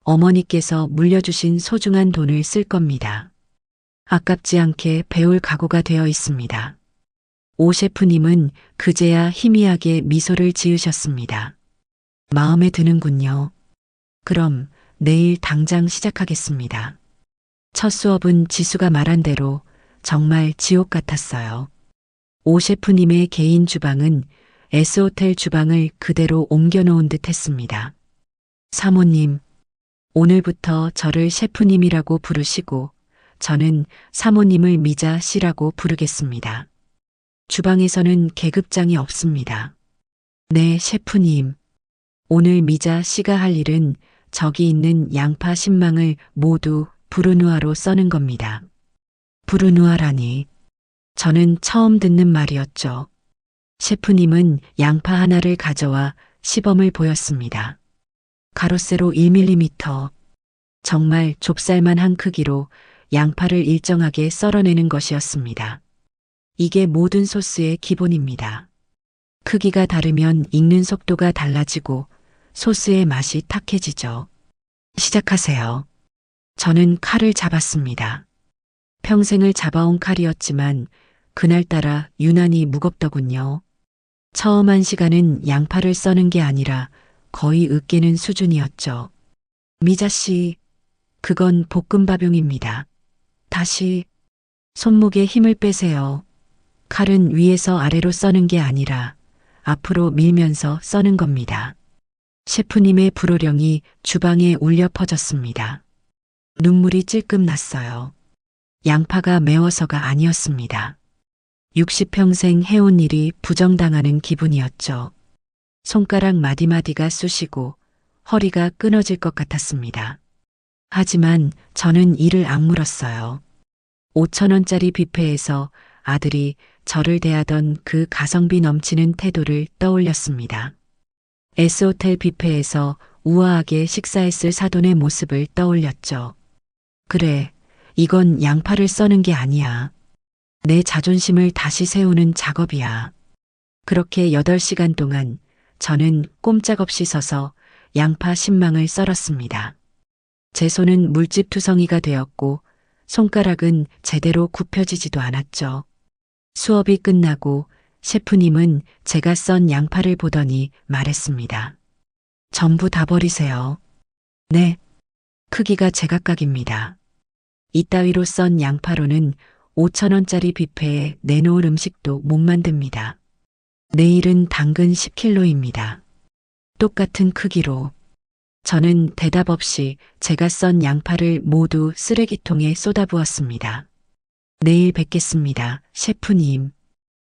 어머니께서 물려주신 소중한 돈을 쓸 겁니다. 아깝지 않게 배울 각오가 되어 있습니다. 오 셰프님은 그제야 희미하게 미소를 지으셨습니다. 마음에 드는군요. 그럼 내일 당장 시작하겠습니다. 첫 수업은 지수가 말한 대로 정말 지옥 같았어요. 오 셰프님의 개인 주방은 S호텔 주방을 그대로 옮겨놓은 듯 했습니다. 사모님, 오늘부터 저를 셰프님이라고 부르시고 저는 사모님을 미자 씨라고 부르겠습니다. 주방에서는 계급장이 없습니다. 네, 셰프님. 오늘 미자 씨가 할 일은 저기 있는 양파 10망을 모두 브루누아로 써는 겁니다. 브루누아라니. 저는 처음 듣는 말이었죠. 셰프님은 양파 하나를 가져와 시범을 보였습니다. 가로세로 1mm, 정말 좁쌀만 한 크기로 양파를 일정하게 썰어내는 것이었습니다. 이게 모든 소스의 기본입니다. 크기가 다르면 익는 속도가 달라지고 소스의 맛이 탁해지죠. 시작하세요. 저는 칼을 잡았습니다. 평생을 잡아온 칼이었지만 그날따라 유난히 무겁더군요. 처음 한 시간은 양파를 써는 게 아니라 거의 으깨는 수준이었죠. 미자 씨, 그건 볶음밥용입니다. 다시 손목에 힘을 빼세요. 칼은 위에서 아래로 써는 게 아니라 앞으로 밀면서 써는 겁니다. 셰프님의 불호령이 주방에 울려 퍼졌습니다. 눈물이 찔끔 났어요. 양파가 매워서가 아니었습니다. 60평생 해온 일이 부정당하는 기분이었죠. 손가락 마디마디가 쑤시고 허리가 끊어질 것 같았습니다. 하지만 저는 이를 악물었어요. 5,000원짜리 뷔페에서 아들이 저를 대하던 그 가성비 넘치는 태도를 떠올렸습니다. S호텔 뷔페에서 우아하게 식사했을 사돈의 모습을 떠올렸죠. 그래, 이건 양파를 써는 게 아니야. 내 자존심을 다시 세우는 작업이야. 그렇게 8시간 동안 저는 꼼짝없이 서서 양파 10망을 썰었습니다. 제 손은 물집투성이가 되었고 손가락은 제대로 굽혀지지도 않았죠. 수업이 끝나고 셰프님은 제가 썬 양파를 보더니 말했습니다. 전부 다 버리세요. 네. 크기가 제각각입니다. 이따위로 썬 양파로는 5,000원짜리 뷔페에 내놓을 음식도 못 만듭니다. 내일은 당근 10kg입니다. 똑같은 크기로. 저는 대답 없이 제가 썬 양파를 모두 쓰레기통에 쏟아부었습니다. 내일 뵙겠습니다, 셰프님.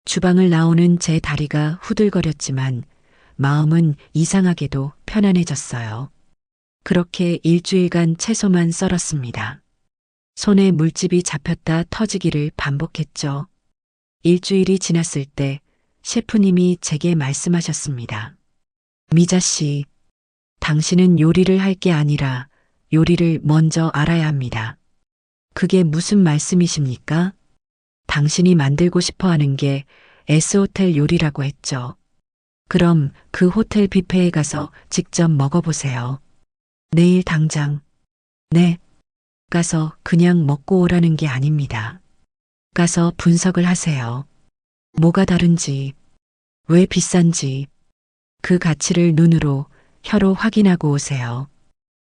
주방을 나오는 제 다리가 후들거렸지만 마음은 이상하게도 편안해졌어요. 그렇게 일주일간 채소만 썰었습니다. 손에 물집이 잡혔다 터지기를 반복했죠. 일주일이 지났을 때 셰프님이 제게 말씀하셨습니다. 미자 씨, 당신은 요리를 할 게 아니라 요리를 먼저 알아야 합니다. 그게 무슨 말씀이십니까? 당신이 만들고 싶어 하는 게 S호텔 요리라고 했죠. 그럼 그 호텔 뷔페에 가서 직접 먹어보세요. 내일 당장. 네. 가서 그냥 먹고 오라는 게 아닙니다. 가서 분석을 하세요. 뭐가 다른지, 왜 비싼지, 그 가치를 눈으로, 혀로 확인하고 오세요.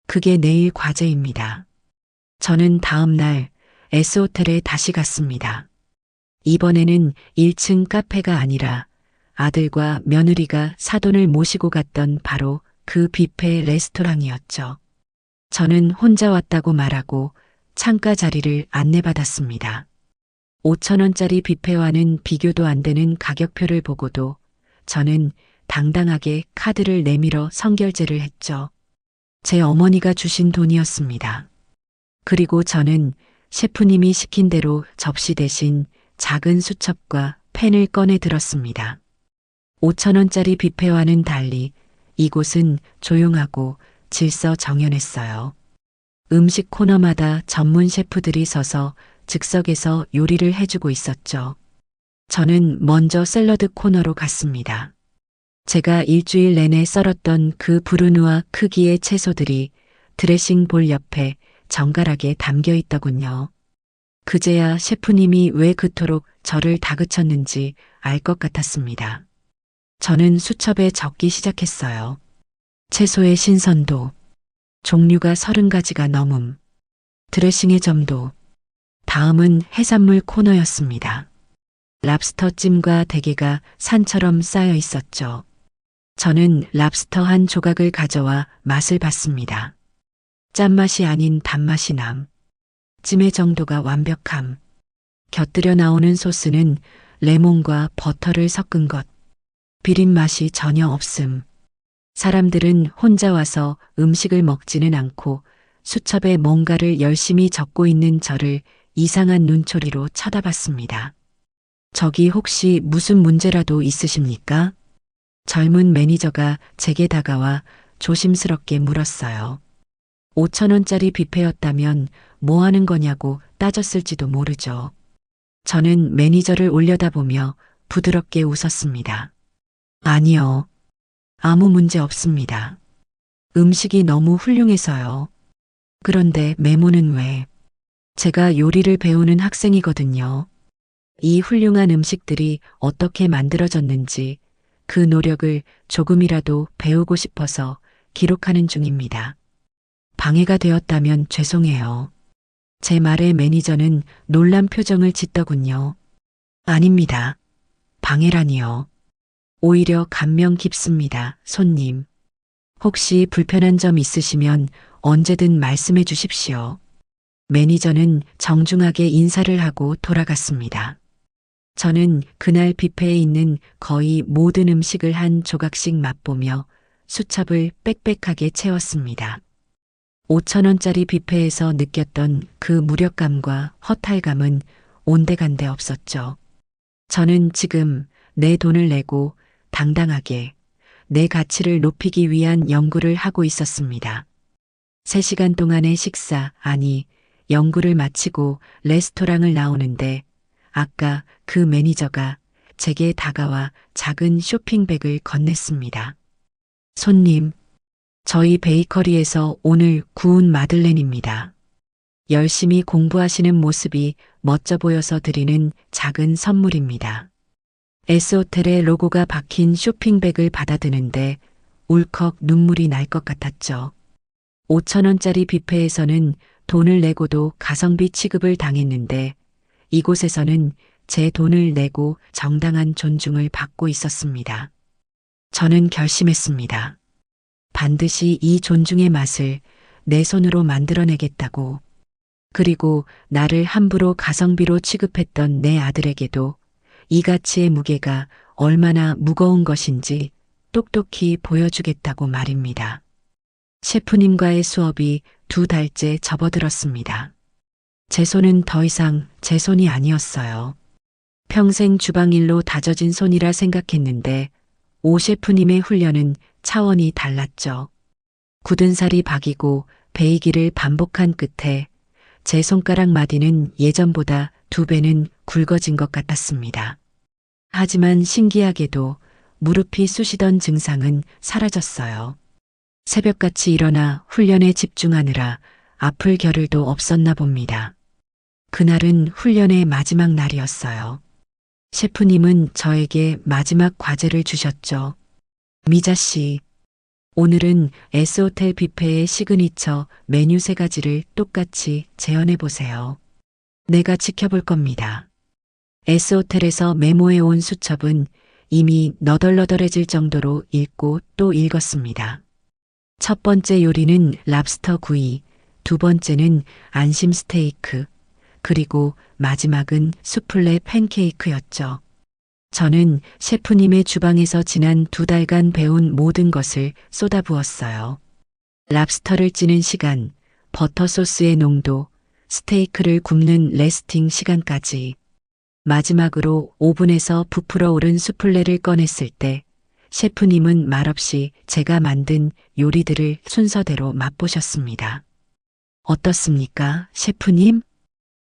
그게 내일 과제입니다. 저는 다음 날 S호텔에 다시 갔습니다. 이번에는 1층 카페가 아니라 아들과 며느리가 사돈을 모시고 갔던 바로 그 뷔페 레스토랑이었죠. 저는 혼자 왔다고 말하고 창가 자리를 안내받았습니다. 5,000원짜리 뷔페와는 비교도 안 되는 가격표를 보고도 저는 당당하게 카드를 내밀어 선결제를 했죠. 제 어머니가 주신 돈이었습니다. 그리고 저는 셰프님이 시킨 대로 접시 대신 작은 수첩과 펜을 꺼내 들었습니다. 5,000원짜리 뷔페와는 달리 이곳은 조용하고 질서정연했어요. 음식 코너마다 전문 셰프들이 서서 즉석에서 요리를 해주고 있었죠. 저는 먼저 샐러드 코너로 갔습니다. 제가 일주일 내내 썰었던 그 브루누아 크기의 채소들이 드레싱 볼 옆에 정갈하게 담겨 있더군요. 그제야 셰프님이 왜 그토록 저를 다그쳤는지 알 것 같았습니다. 저는 수첩에 적기 시작했어요. 채소의 신선도, 종류가 30가지가 넘음, 드레싱의 점도. 다음은 해산물 코너였습니다. 랍스터 찜과 대게가 산처럼 쌓여 있었죠. 저는 랍스터 한 조각을 가져와 맛을 봤습니다. 짠맛이 아닌 단맛이 남. 찜의 정도가 완벽함. 곁들여 나오는 소스는 레몬과 버터를 섞은 것. 비린 맛이 전혀 없음. 사람들은 혼자 와서 음식을 먹지는 않고 수첩에 뭔가를 열심히 적고 있는 저를 이상한 눈초리로 쳐다봤습니다. 저기 혹시 무슨 문제라도 있으십니까? 젊은 매니저가 제게 다가와 조심스럽게 물었어요. 5,000원짜리 뷔페였다면 뭐 하는 거냐고 따졌을지도 모르죠. 저는 매니저를 올려다보며 부드럽게 웃었습니다. 아니요. 아무 문제 없습니다. 음식이 너무 훌륭해서요. 그런데 메모는 왜? 제가 요리를 배우는 학생이거든요. 이 훌륭한 음식들이 어떻게 만들어졌는지 그 노력을 조금이라도 배우고 싶어서 기록하는 중입니다. 방해가 되었다면 죄송해요. 제 말에 매니저는 놀란 표정을 짓더군요. 아닙니다. 방해라니요. 오히려 감명 깊습니다, 손님. 혹시 불편한 점 있으시면 언제든 말씀해 주십시오. 매니저는 정중하게 인사를 하고 돌아갔습니다. 저는 그날 뷔페에 있는 거의 모든 음식을 한 조각씩 맛보며 수첩을 빽빽하게 채웠습니다. 5,000원짜리 뷔페에서 느꼈던 그 무력감과 허탈감은 온데간데 없었죠. 저는 지금 내 돈을 내고 당당하게 내 가치를 높이기 위한 연구를 하고 있었습니다. 3시간 동안의 식사, 아니, 연구를 마치고 레스토랑을 나오는데 아까 그 매니저가 제게 다가와 작은 쇼핑백을 건넸습니다. 손님, 저희 베이커리에서 오늘 구운 마들렌입니다. 열심히 공부하시는 모습이 멋져 보여서 드리는 작은 선물입니다. S호텔의 로고가 박힌 쇼핑백을 받아드는데 울컥 눈물이 날 것 같았죠. 5,000원짜리 뷔페에서는 돈을 내고도 가성비 취급을 당했는데 이곳에서는 제 돈을 내고 정당한 존중을 받고 있었습니다. 저는 결심했습니다. 반드시 이 존중의 맛을 내 손으로 만들어내겠다고. 그리고 나를 함부로 가성비로 취급했던 내 아들에게도 이 가치의 무게가 얼마나 무거운 것인지 똑똑히 보여주겠다고 말입니다. 셰프님과의 수업이 2달째 접어들었습니다. 제 손은 더 이상 제 손이 아니었어요. 평생 주방일로 다져진 손이라 생각했는데 오 셰프님의 훈련은 차원이 달랐죠. 굳은 살이 박이고 베이기를 반복한 끝에 제 손가락 마디는 예전보다 2배는 굵어진 것 같았습니다. 하지만 신기하게도 무릎이 쑤시던 증상은 사라졌어요. 새벽같이 일어나 훈련에 집중하느라 아플 겨를도 없었나 봅니다. 그날은 훈련의 마지막 날이었어요. 셰프님은 저에게 마지막 과제를 주셨죠. 미자 씨, 오늘은 S호텔 뷔페의 시그니처 메뉴 3가지를 똑같이 재현해 보세요. 내가 지켜볼 겁니다. S호텔에서 메모해 온 수첩은 이미 너덜너덜해질 정도로 읽고 또 읽었습니다. 첫 번째 요리는 랍스터 구이, 두 번째는 안심 스테이크, 그리고 마지막은 수플레 팬케이크였죠. 저는 셰프님의 주방에서 지난 2달간 배운 모든 것을 쏟아부었어요. 랍스터를 찌는 시간, 버터 소스의 농도, 스테이크를 굽는 레스팅 시간까지. 마지막으로 오븐에서 부풀어 오른 수플레를 꺼냈을 때 셰프님은 말없이 제가 만든 요리들을 순서대로 맛보셨습니다. 어떻습니까, 셰프님?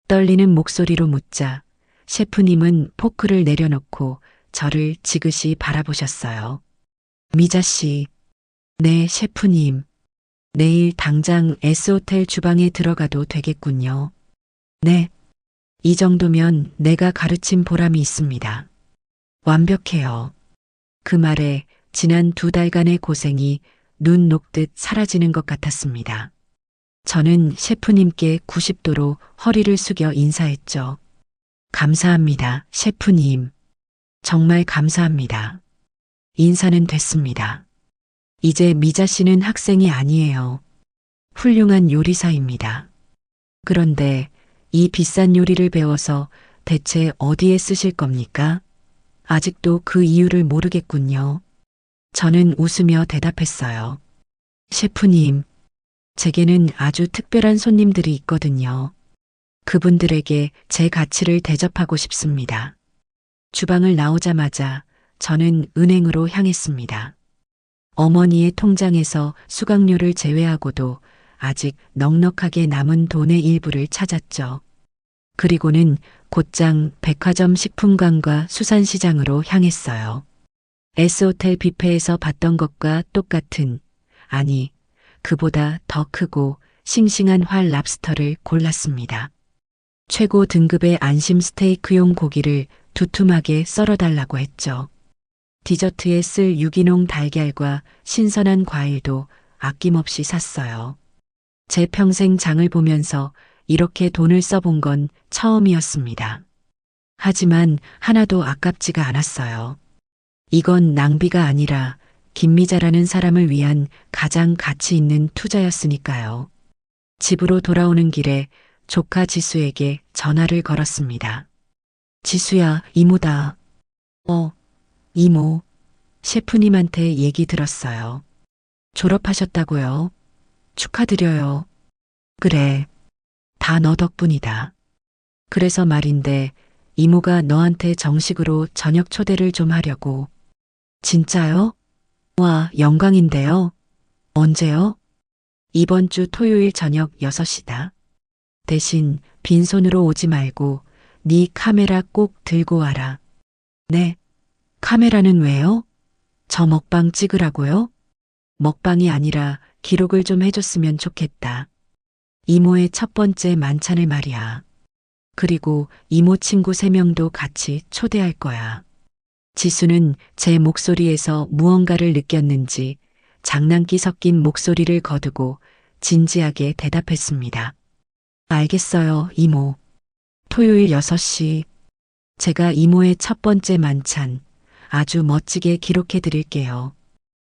떨리는 목소리로 묻자 셰프님은 포크를 내려놓고 저를 지그시 바라보셨어요. 미자 씨, 네, 셰프님. 내일 당장 S호텔 주방에 들어가도 되겠군요. 네. 이 정도면 내가 가르친 보람이 있습니다. 완벽해요. 그 말에 지난 2달간의 고생이 눈 녹듯 사라지는 것 같았습니다. 저는 셰프님께 90도로 허리를 숙여 인사했죠. 감사합니다, 셰프님. 정말 감사합니다. 인사는 됐습니다. 이제 미자 씨는 학생이 아니에요. 훌륭한 요리사입니다. 그런데 이 비싼 요리를 배워서 대체 어디에 쓰실 겁니까? 아직도 그 이유를 모르겠군요. 저는 웃으며 대답했어요. 셰프님, 제게는 아주 특별한 손님들이 있거든요. 그분들에게 제 가치를 대접하고 싶습니다. 주방을 나오자마자 저는 은행으로 향했습니다. 어머니의 통장에서 수강료를 제외하고도 아직 넉넉하게 남은 돈의 일부를 찾았죠. 그리고는 곧장 백화점 식품관과 수산시장으로 향했어요. S호텔 뷔페에서 봤던 것과 똑같은, 아니, 그보다 더 크고 싱싱한 활 랍스터를 골랐습니다. 최고 등급의 안심 스테이크용 고기를 두툼하게 썰어달라고 했죠. 디저트에 쓸 유기농 달걀과 신선한 과일도 아낌없이 샀어요. 제 평생 장을 보면서 이렇게 돈을 써본 건 처음이었습니다. 하지만 하나도 아깝지가 않았어요. 이건 낭비가 아니라 김미자라는 사람을 위한 가장 가치 있는 투자였으니까요. 집으로 돌아오는 길에 조카 지수에게 전화를 걸었습니다. 지수야, 이모다. 이모. 셰프님한테 얘기 들었어요. 졸업하셨다고요? 축하드려요. 그래. 다 너 덕분이다. 그래서 말인데 이모가 너한테 정식으로 저녁 초대를 좀 하려고. 진짜요? 와, 영광인데요. 언제요? 이번 주 토요일 저녁 6시다. 대신 빈손으로 오지 말고 네 카메라 꼭 들고 와라. 네. 카메라는 왜요? 저 먹방 찍으라고요? 먹방이 아니라 기록을 좀 해줬으면 좋겠다. 이모의 첫 번째 만찬을 말이야. 그리고 이모 친구 3명도 같이 초대할 거야. 지수는 제 목소리에서 무언가를 느꼈는지 장난기 섞인 목소리를 거두고 진지하게 대답했습니다. 알겠어요, 이모. 토요일 6시. 제가 이모의 첫 번째 만찬 아주 멋지게 기록해 드릴게요.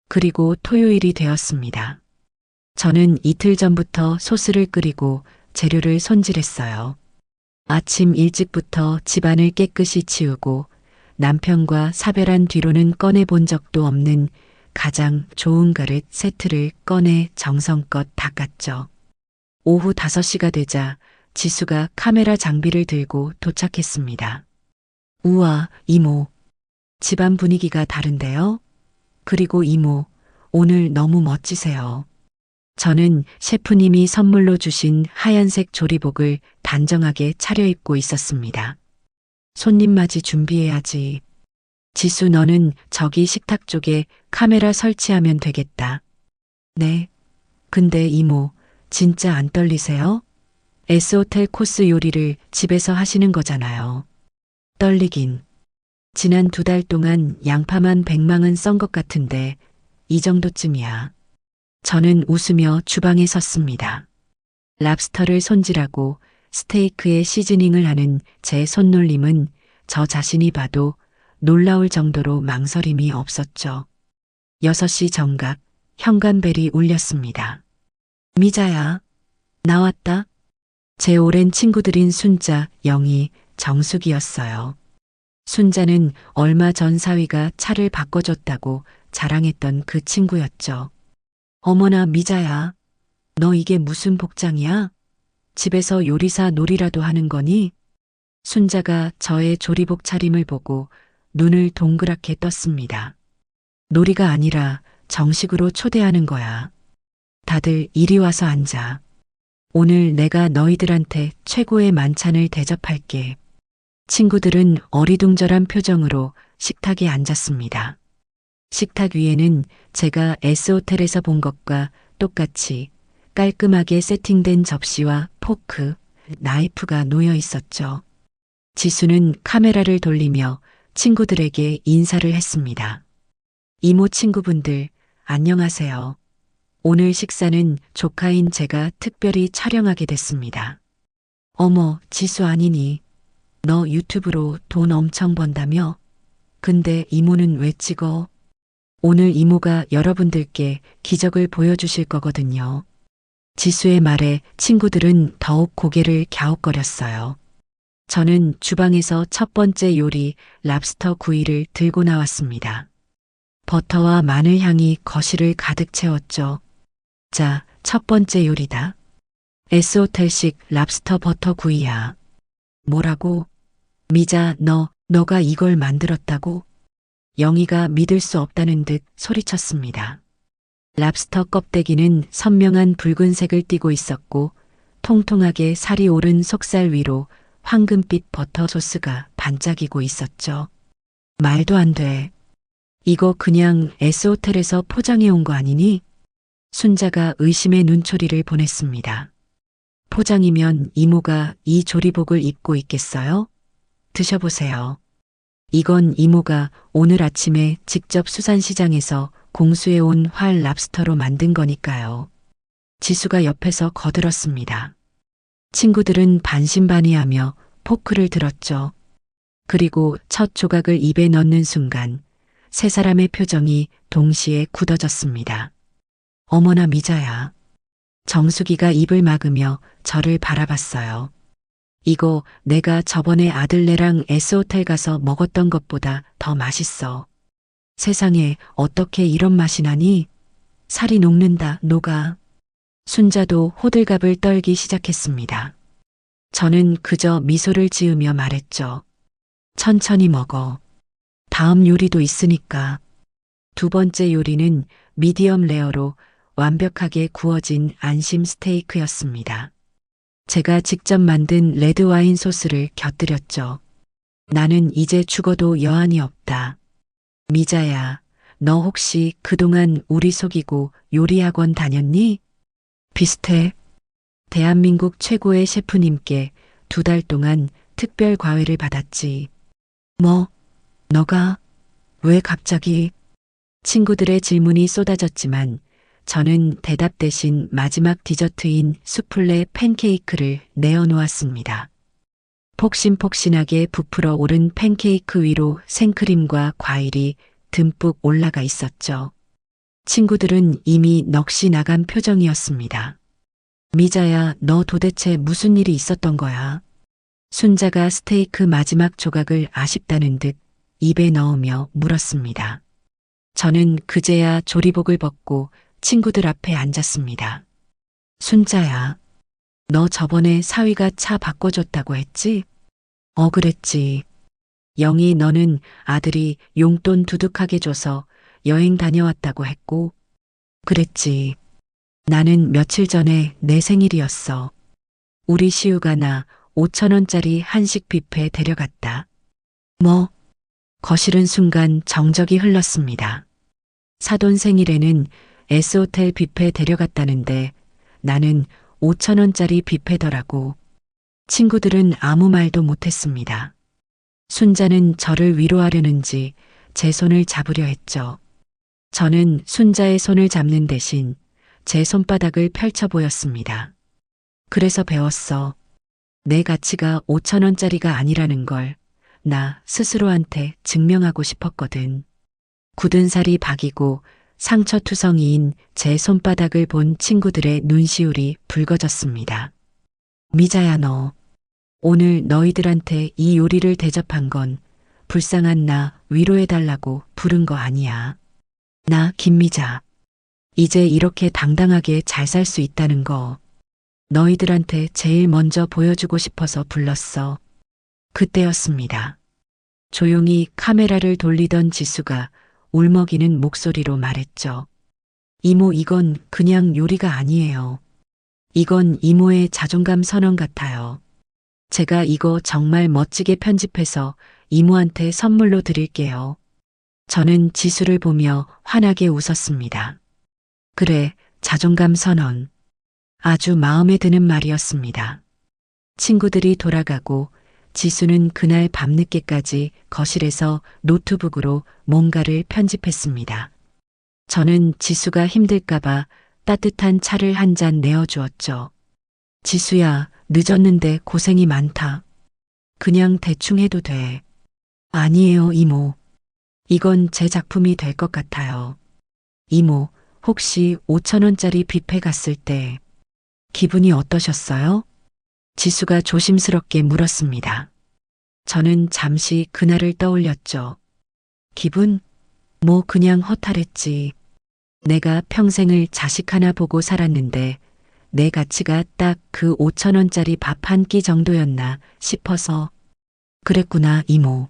그리고 토요일이 되었습니다. 저는 이틀 전부터 소스를 끓이고 재료를 손질했어요. 아침 일찍부터 집안을 깨끗이 치우고 남편과 사별한 뒤로는 꺼내 본 적도 없는 가장 좋은 그릇 세트를 꺼내 정성껏 닦았죠. 오후 5시가 되자 지수가 카메라 장비를 들고 도착했습니다. 우와, 이모. 집안 분위기가 다른데요? 그리고 이모, 오늘 너무 멋지세요. 저는 셰프님이 선물로 주신 하얀색 조리복을 단정하게 차려입고 있었습니다. 손님 맞이 준비해야지. 지수, 너는 저기 식탁 쪽에 카메라 설치하면 되겠다. 네. 근데 이모, 진짜 안 떨리세요? S호텔 코스 요리를 집에서 하시는 거잖아요. 떨리긴. 지난 2달 동안 양파만 100망은 썬 것 같은데 이 정도쯤이야. 저는 웃으며 주방에 섰습니다. 랍스터를 손질하고 스테이크에 시즈닝을 하는 제 손놀림은 저 자신이 봐도 놀라울 정도로 망설임이 없었죠. 6시 정각 현관벨이 울렸습니다. 미자야, 나왔다. 제 오랜 친구들인 순자, 영희, 정숙이었어요. 순자는 얼마 전 사위가 차를 바꿔줬다고 자랑했던 그 친구였죠. 어머나 미자야, 너 이게 무슨 복장이야? 집에서 요리사 놀이라도 하는 거니? 순자가 저의 조리복 차림을 보고 눈을 동그랗게 떴습니다. 놀이가 아니라 정식으로 초대하는 거야. 다들 이리 와서 앉아. 오늘 내가 너희들한테 최고의 만찬을 대접할게. 친구들은 어리둥절한 표정으로 식탁에 앉았습니다. 식탁 위에는 제가 S호텔에서 본 것과 똑같이 깔끔하게 세팅된 접시와 포크, 나이프가 놓여 있었죠. 지수는 카메라를 돌리며 친구들에게 인사를 했습니다. 이모 친구분들, 안녕하세요. 오늘 식사는 조카인 제가 특별히 촬영하게 됐습니다. 어머, 지수 아니니? 너 유튜브로 돈 엄청 번다며? 근데 이모는 왜 찍어? 오늘 이모가 여러분들께 기적을 보여주실 거거든요. 지수의 말에 친구들은 더욱 고개를 갸웃거렸어요. 저는 주방에서 첫 번째 요리 랍스터 구이를 들고 나왔습니다. 버터와 마늘 향이 거실을 가득 채웠죠. 자, 첫 번째 요리다. S호텔식 랍스터 버터 구이야. 뭐라고? 미자, 너가 이걸 만들었다고? 영희가 믿을 수 없다는 듯 소리쳤습니다. 랍스터 껍데기는 선명한 붉은색을 띠고 있었고 통통하게 살이 오른 속살 위로 황금빛 버터 소스가 반짝이고 있었죠. 말도 안 돼. 이거 그냥 S호텔에서 포장해 온 거 아니니? 순자가 의심의 눈초리를 보냈습니다. 포장이면 이모가 이 조리복을 입고 있겠어요? 드셔보세요. 이건 이모가 오늘 아침에 직접 수산시장에서 공수해온 활 랍스터로 만든 거니까요. 지수가 옆에서 거들었습니다. 친구들은 반신반의하며 포크를 들었죠. 그리고 첫 조각을 입에 넣는 순간 세 사람의 표정이 동시에 굳어졌습니다. 어머나 미자야. 정숙이가 입을 막으며 저를 바라봤어요. 이거 내가 저번에 아들네랑 S호텔 가서 먹었던 것보다 더 맛있어. 세상에 어떻게 이런 맛이 나니? 살이 녹는다, 녹아. 순자도 호들갑을 떨기 시작했습니다. 저는 그저 미소를 지으며 말했죠. 천천히 먹어. 다음 요리도 있으니까. 두 번째 요리는 미디엄 레어로 완벽하게 구워진 안심 스테이크였습니다. 제가 직접 만든 레드와인 소스를 곁들였죠. 나는 이제 죽어도 여한이 없다. 미자야, 너 혹시 그동안 우리 속이고 요리학원 다녔니? 비슷해. 대한민국 최고의 셰프님께 2달 동안 특별 과외를 받았지. 뭐, 너가? 왜 갑자기? 친구들의 질문이 쏟아졌지만 저는 대답 대신 마지막 디저트인 수플레 팬케이크를 내어놓았습니다. 폭신폭신하게 부풀어 오른 팬케이크 위로 생크림과 과일이 듬뿍 올라가 있었죠. 친구들은 이미 넋이 나간 표정이었습니다. 미자야, 너 도대체 무슨 일이 있었던 거야? 순자가 스테이크 마지막 조각을 아쉽다는 듯 입에 넣으며 물었습니다. 저는 그제야 조리복을 벗고 친구들 앞에 앉았습니다. 순자야, 너 저번에 사위가 차 바꿔줬다고 했지? 그랬지. 영희, 너는 아들이 용돈 두둑하게 줘서 여행 다녀왔다고 했고, 그랬지. 나는 며칠 전에 내 생일이었어. 우리 시우가 나 5,000원짜리 한식 뷔페 데려갔다. 뭐? 거실은 순간 정적이 흘렀습니다. 사돈 생일에는 S호텔 뷔페 데려갔다는데 나는 5,000원짜리 뷔페더라고. 친구들은 아무 말도 못했습니다. 순자는 저를 위로하려는지 제 손을 잡으려 했죠. 저는 순자의 손을 잡는 대신 제 손바닥을 펼쳐 보였습니다. 그래서 배웠어. 내 가치가 5,000원짜리가 아니라는 걸 나 스스로한테 증명하고 싶었거든. 굳은 살이 박이고 상처투성이인 제 손바닥을 본 친구들의 눈시울이 붉어졌습니다. 미자야, 너 오늘 너희들한테 이 요리를 대접한 건 불쌍한 나 위로해달라고 부른 거 아니야. 나 김미자. 이제 이렇게 당당하게 잘 살 수 있다는 거 너희들한테 제일 먼저 보여주고 싶어서 불렀어. 그때였습니다. 조용히 카메라를 돌리던 지수가 울먹이는 목소리로 말했죠. 이모, 이건 그냥 요리가 아니에요. 이건 이모의 자존감 선언 같아요. 제가 이거 정말 멋지게 편집해서 이모한테 선물로 드릴게요. 저는 지수를 보며 환하게 웃었습니다. 그래, 자존감 선언. 아주 마음에 드는 말이었습니다. 친구들이 돌아가고 지수는 그날 밤늦게까지 거실에서 노트북으로 뭔가를 편집했습니다. 저는 지수가 힘들까봐 따뜻한 차를 한 잔 내어주었죠. 지수야, 늦었는데 고생이 많다. 그냥 대충 해도 돼. 아니에요, 이모. 이건 제 작품이 될 것 같아요. 이모, 혹시 5,000원짜리 뷔페 갔을 때 기분이 어떠셨어요? 지수가 조심스럽게 물었습니다. 저는 잠시 그날을 떠올렸죠. 기분? 뭐 그냥 허탈했지. 내가 평생을 자식 하나 보고 살았는데 내 가치가 딱 그 5,000원짜리 밥 한 끼 정도였나 싶어서. 그랬구나, 이모.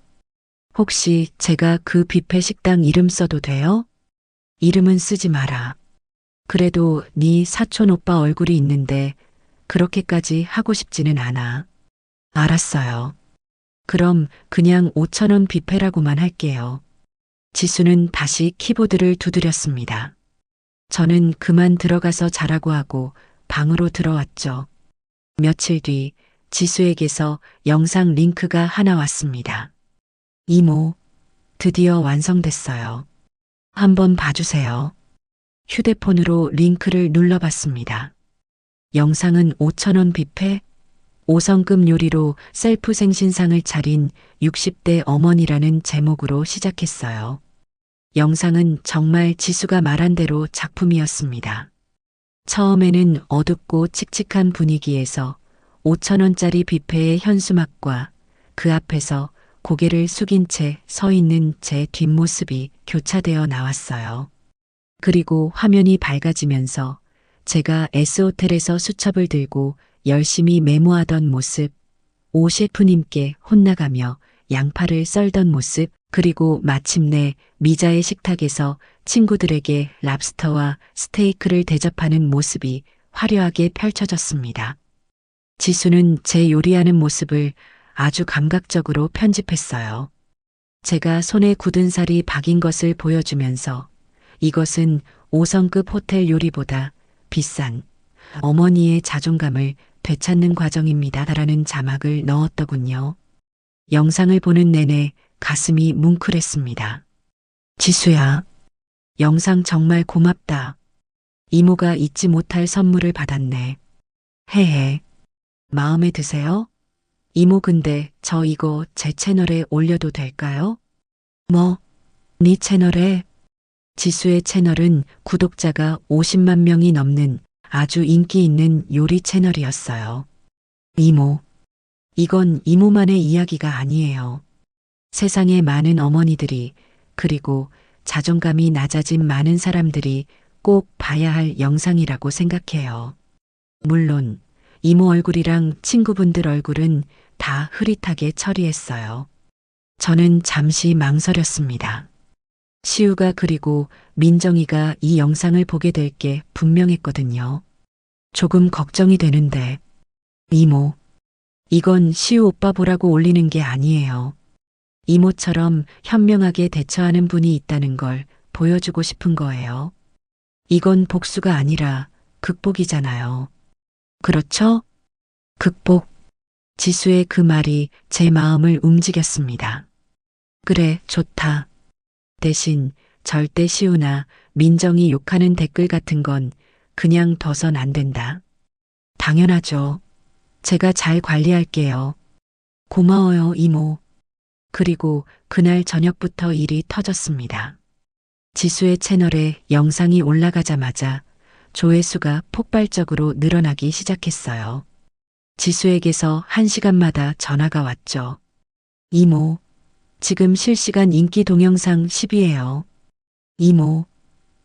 혹시 제가 그 뷔페 식당 이름 써도 돼요? 이름은 쓰지 마라. 그래도 네 사촌 오빠 얼굴이 있는데 그렇게까지 하고 싶지는 않아. 알았어요. 그럼 그냥 5,000원 뷔페라고만 할게요. 지수는 다시 키보드를 두드렸습니다. 저는 그만 들어가서 자라고 하고 방으로 들어왔죠. 며칠 뒤 지수에게서 영상 링크가 하나 왔습니다. 이모, 드디어 완성됐어요. 한번 봐주세요. 휴대폰으로 링크를 눌러봤습니다. 영상은 5,000원 뷔페, 5성급 요리로 셀프 생신상을 차린 60대 어머니라는 제목으로 시작했어요. 영상은 정말 지수가 말한 대로 작품이었습니다. 처음에는 어둡고 칙칙한 분위기에서 5,000원짜리 뷔페의 현수막과 그 앞에서 고개를 숙인 채 서 있는 제 뒷모습이 교차되어 나왔어요. 그리고 화면이 밝아지면서 제가 S호텔에서 수첩을 들고 열심히 메모하던 모습, 오 셰프님께 혼나가며 양파를 썰던 모습, 그리고 마침내 미자의 식탁에서 친구들에게 랍스터와 스테이크를 대접하는 모습이 화려하게 펼쳐졌습니다. 지수는 제 요리하는 모습을 아주 감각적으로 편집했어요. 제가 손에 굳은 살이 박인 것을 보여주면서 이것은 5성급 호텔 요리보다 비싼 어머니의 자존감을 되찾는 과정입니다. 라는 자막을 넣었더군요. 영상을 보는 내내 가슴이 뭉클했습니다. 지수야, 영상 정말 고맙다. 이모가 잊지 못할 선물을 받았네. 헤헤. 마음에 드세요? 이모 근데 저 이거 제 채널에 올려도 될까요? 뭐? 네 채널에? 지수의 채널은 구독자가 50만 명이 넘는 아주 인기 있는 요리 채널이었어요. 이모. 이건 이모만의 이야기가 아니에요. 세상에 많은 어머니들이 그리고 자존감이 낮아진 많은 사람들이 꼭 봐야 할 영상이라고 생각해요. 물론 이모 얼굴이랑 친구분들 얼굴은 다 흐릿하게 처리했어요. 저는 잠시 망설였습니다. 시우가 그리고 민정이가 이 영상을 보게 될 게 분명했거든요. 조금 걱정이 되는데, 이모, 이건 시우 오빠 보라고 올리는 게 아니에요. 이모처럼 현명하게 대처하는 분이 있다는 걸 보여주고 싶은 거예요. 이건 복수가 아니라 극복이잖아요. 그렇죠? 극복. 지수의 그 말이 제 마음을 움직였습니다. 그래, 좋다. 대신 절대 시우나 민정이 욕하는 댓글 같은 건 그냥 둬선 안 된다. 당연하죠. 제가 잘 관리할게요. 고마워요, 이모. 그리고 그날 저녁부터 일이 터졌습니다. 지수의 채널에 영상이 올라가자마자 조회수가 폭발적으로 늘어나기 시작했어요. 지수에게서 1시간마다 전화가 왔죠. 이모, 지금 실시간 인기 동영상 10위예요. 이모,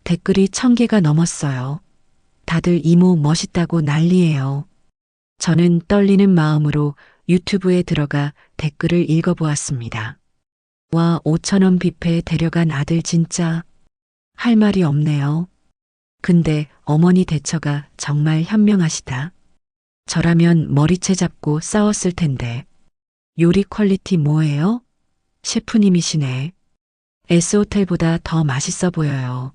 댓글이 1000개가 넘었어요. 다들 이모 멋있다고 난리예요. 저는 떨리는 마음으로 유튜브에 들어가 댓글을 읽어보았습니다. 와, 5,000원 뷔페 데려간 아들 진짜 할 말이 없네요. 근데 어머니 대처가 정말 현명하시다. 저라면 머리채 잡고 싸웠을 텐데. 요리 퀄리티 뭐예요? 셰프님이시네. S호텔보다 더 맛있어 보여요.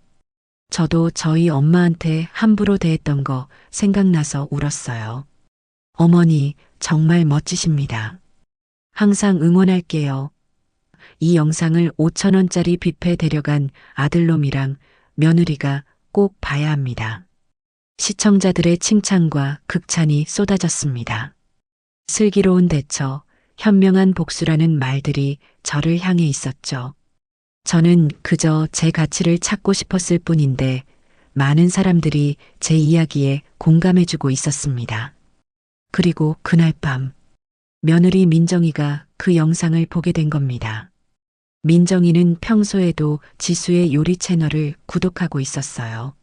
저도 저희 엄마한테 함부로 대했던 거 생각나서 울었어요. 어머니, 정말 멋지십니다. 항상 응원할게요. 이 영상을 5,000원짜리 뷔페 데려간 아들놈이랑 며느리가 꼭 봐야 합니다. 시청자들의 칭찬과 극찬이 쏟아졌습니다. 슬기로운 대처, 현명한 복수라는 말들이 저를 향해 있었죠. 저는 그저 제 가치를 찾고 싶었을 뿐인데 많은 사람들이 제 이야기에 공감해주고 있었습니다. 그리고 그날 밤, 며느리 민정이가 그 영상을 보게 된 겁니다. 민정이는 평소에도 지수의 요리 채널을 구독하고 있었어요.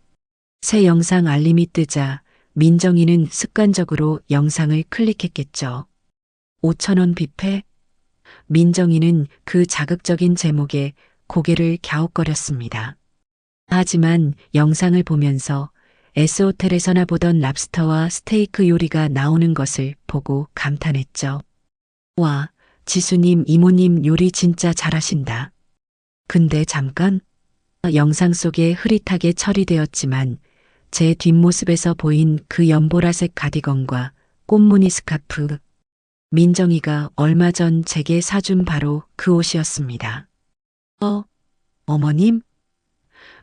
새 영상 알림이 뜨자 민정이는 습관적으로 영상을 클릭했겠죠. 5,000원 뷔페? 민정이는 그 자극적인 제목에 고개를 갸웃거렸습니다. 하지만 영상을 보면서 S호텔에서나 보던 랍스터와 스테이크 요리가 나오는 것을 보고 감탄했죠. 와, 지수님, 이모님 요리 진짜 잘하신다. 근데 잠깐, 영상 속에 흐릿하게 처리되었지만 제 뒷모습에서 보인 그 연보라색 가디건과 꽃무늬 스카프, 민정이가 얼마 전 제게 사준 바로 그 옷이었습니다. 어머님?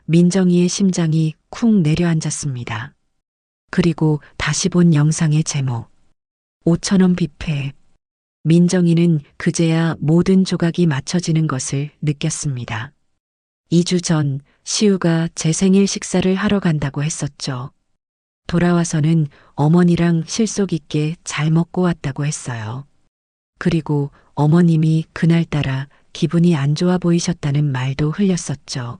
민정이의 심장이 쿵 내려앉았습니다. 그리고 다시 본 영상의 제목. 5,000원 뷔페. 민정이는 그제야 모든 조각이 맞춰지는 것을 느꼈습니다. 2주 전 시우가 제 생일 식사를 하러 간다고 했었죠. 돌아와서는 어머니랑 실속 있게 잘 먹고 왔다고 했어요. 그리고 어머님이 그날따라 기분이 안 좋아 보이셨다는 말도 흘렸었죠.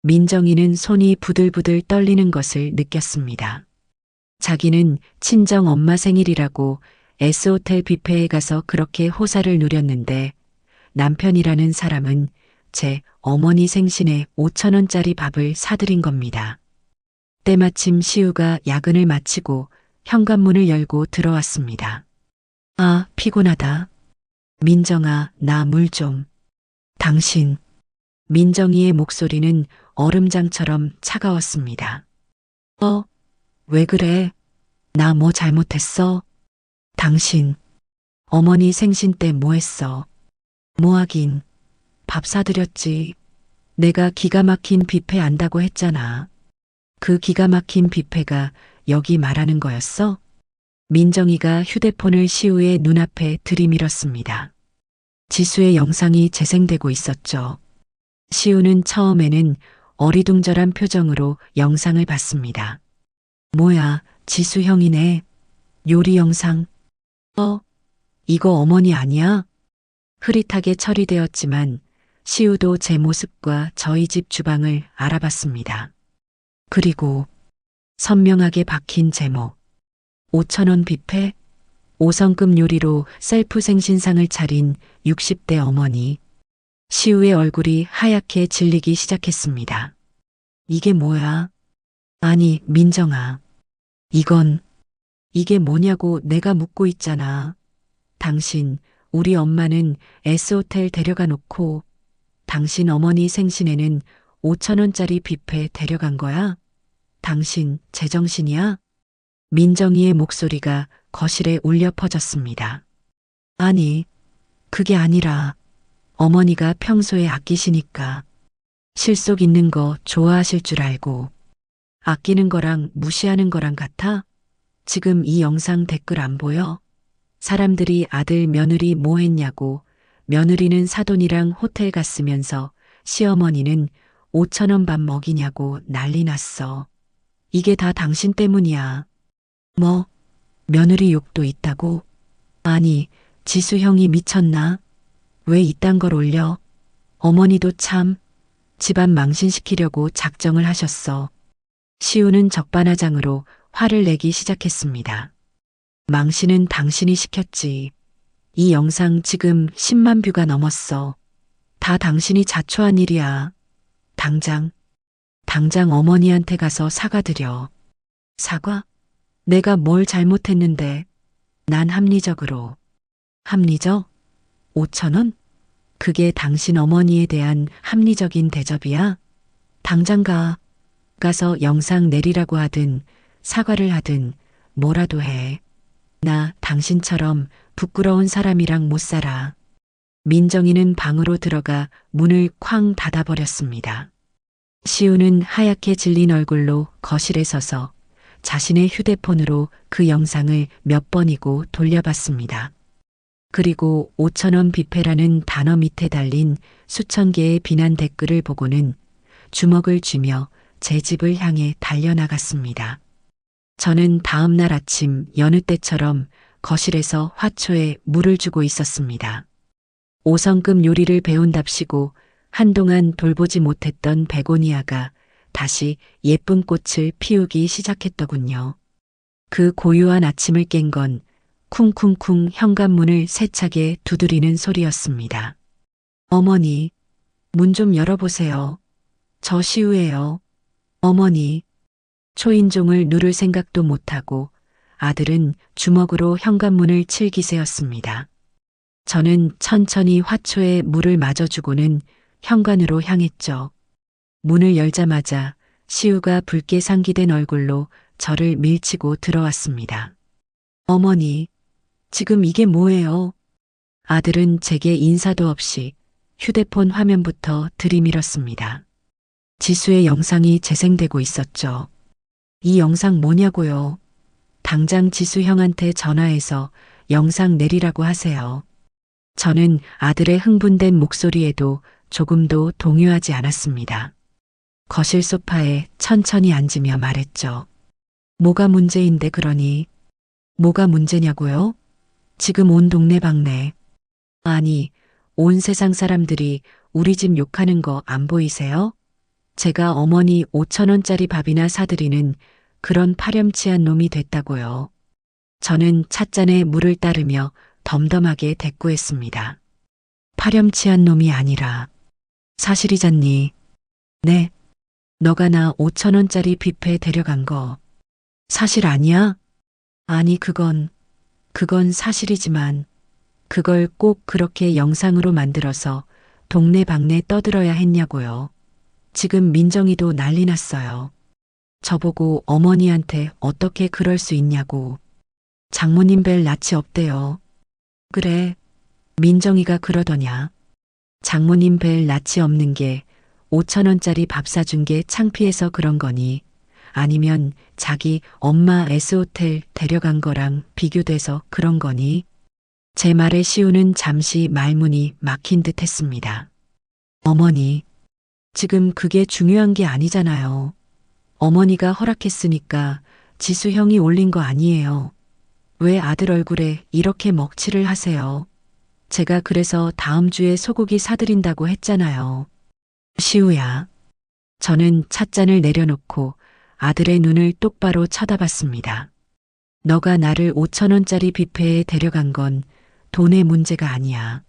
민정이는 손이 부들부들 떨리는 것을 느꼈습니다. 자기는 친정 엄마 생일이라고 S호텔 뷔페에 가서 그렇게 호사를 누렸는데 남편이라는 사람은 제 어머니 생신에 5,000원짜리 밥을 사드린 겁니다. 때마침 시우가 야근을 마치고 현관문을 열고 들어왔습니다. 아, 피곤하다. 민정아, 나 물 좀. 당신. 민정이의 목소리는 얼음장처럼 차가웠습니다. 왜 그래? 나 뭐 잘못했어? 당신. 어머니 생신 때 뭐 했어? 뭐 하긴. 밥 사드렸지. 내가 기가 막힌 뷔페 안다고 했잖아. 그 기가 막힌 뷔페가 여기 말하는 거였어? 민정이가 휴대폰을 시우의 눈앞에 들이밀었습니다. 지수의 영상이 재생되고 있었죠. 시우는 처음에는 어리둥절한 표정으로 영상을 봤습니다. 뭐야, 지수 형이네. 요리 영상. 이거 어머니 아니야? 흐릿하게 처리되었지만 시우도 제 모습과 저희 집 주방을 알아봤습니다. 그리고 선명하게 박힌 제목. 5,000원 뷔페? 5성급 요리로 셀프 생신상을 차린 60대 어머니. 시우의 얼굴이 하얗게 질리기 시작했습니다. 이게 뭐야? 아니, 민정아. 이게 뭐냐고 내가 묻고 있잖아. 당신, 우리 엄마는 S호텔 데려가 놓고 당신 어머니 생신에는 5,000원짜리 뷔페 데려간 거야? 당신 제정신이야? 민정이의 목소리가 거실에 울려 퍼졌습니다. 아니, 그게 아니라 어머니가 평소에 아끼시니까 실속 있는 거 좋아하실 줄 알고 아끼는 거랑 무시하는 거랑 같아? 지금 이 영상 댓글 안 보여? 사람들이 아들 며느리 뭐 했냐고 며느리는 사돈이랑 호텔 갔으면서 시어머니는 5,000원 밥 먹이냐고 난리 났어. 이게 다 당신 때문이야. 뭐, 며느리 욕도 있다고? 아니, 지수 형이 미쳤나? 왜 이딴 걸 올려? 어머니도 참, 집안 망신시키려고 작정을 하셨어. 시우는 적반하장으로 화를 내기 시작했습니다. 망신은 당신이 시켰지. 이 영상 지금 10만 뷰가 넘었어. 다 당신이 자초한 일이야. 당장 어머니한테 가서 사과드려. 사과? 내가 뭘 잘못했는데. 난 합리적? 5,000원? 그게 당신 어머니에 대한 합리적인 대접이야? 당장 가서 영상 내리라고 하든 사과를 하든 뭐라도 해. 나 당신처럼 부끄러운 사람이랑 못 살아. 민정이는 방으로 들어가 문을 쾅 닫아버렸습니다. 시우는 하얗게 질린 얼굴로 거실에 서서 자신의 휴대폰으로 그 영상을 몇 번이고 돌려봤습니다. 그리고 5,000원 뷔페라는 단어 밑에 달린 수천 개의 비난 댓글을 보고는 주먹을 쥐며 제 집을 향해 달려나갔습니다. 저는 다음 날 아침 여느 때처럼 거실에서 화초에 물을 주고 있었습니다. 5성급 요리를 배운답시고 한동안 돌보지 못했던 베고니아가 다시 예쁜 꽃을 피우기 시작했더군요. 그 고요한 아침을 깬 건 쿵쿵쿵 현관문을 세차게 두드리는 소리였습니다. 어머니, 문 좀 열어보세요. 저 시우예요. 어머니. 초인종을 누를 생각도 못하고 아들은 주먹으로 현관문을 칠 기세였습니다. 저는 천천히 화초에 물을 마저주고는 현관으로 향했죠. 문을 열자마자 시우가 붉게 상기된 얼굴로 저를 밀치고 들어왔습니다. 어머니, 지금 이게 뭐예요? 아들은 제게 인사도 없이 휴대폰 화면부터 들이밀었습니다. 지수의 영상이 재생되고 있었죠. 이 영상 뭐냐고요? 당장 지수 형한테 전화해서 영상 내리라고 하세요. 저는 아들의 흥분된 목소리에도 조금도 동요하지 않았습니다. 거실 소파에 천천히 앉으며 말했죠. 뭐가 문제인데 그러니? 뭐가 문제냐고요? 지금 온 동네방네. 아니, 온 세상 사람들이 우리 집 욕하는 거 안 보이세요? 제가 어머니 5,000원짜리 밥이나 사드리는 그런 파렴치한 놈이 됐다고요. 저는 찻잔에 물을 따르며 덤덤하게 대꾸했습니다. 파렴치한 놈이 아니라 사실이잖니. 네. 너가 나 5,000원짜리 뷔페 데려간 거 사실 아니야? 아니 그건 사실이지만 그걸 꼭 그렇게 영상으로 만들어서 동네방네 떠들어야 했냐고요. 지금 민정이도 난리 났어요. 저보고 어머니한테 어떻게 그럴 수 있냐고. 장모님 뵐 낯이 없대요. 그래, 민정이가 그러더냐. 장모님 뵐 낯이 없는 게 5천 원짜리 밥 사준 게 창피해서 그런 거니 아니면 자기 엄마 S호텔 데려간 거랑 비교돼서 그런 거니? 제 말에 시우는 잠시 말문이 막힌 듯 했습니다. 어머니, 지금 그게 중요한 게 아니잖아요. 어머니가 허락했으니까 지수 형이 올린 거 아니에요. 왜 아들 얼굴에 이렇게 먹칠을 하세요? 제가 그래서 다음 주에 소고기 사드린다고 했잖아요. 시우야. 저는 찻잔을 내려놓고 아들의 눈을 똑바로 쳐다봤습니다. 너가 나를 5천 원짜리 뷔페에 데려간 건 돈의 문제가 아니야.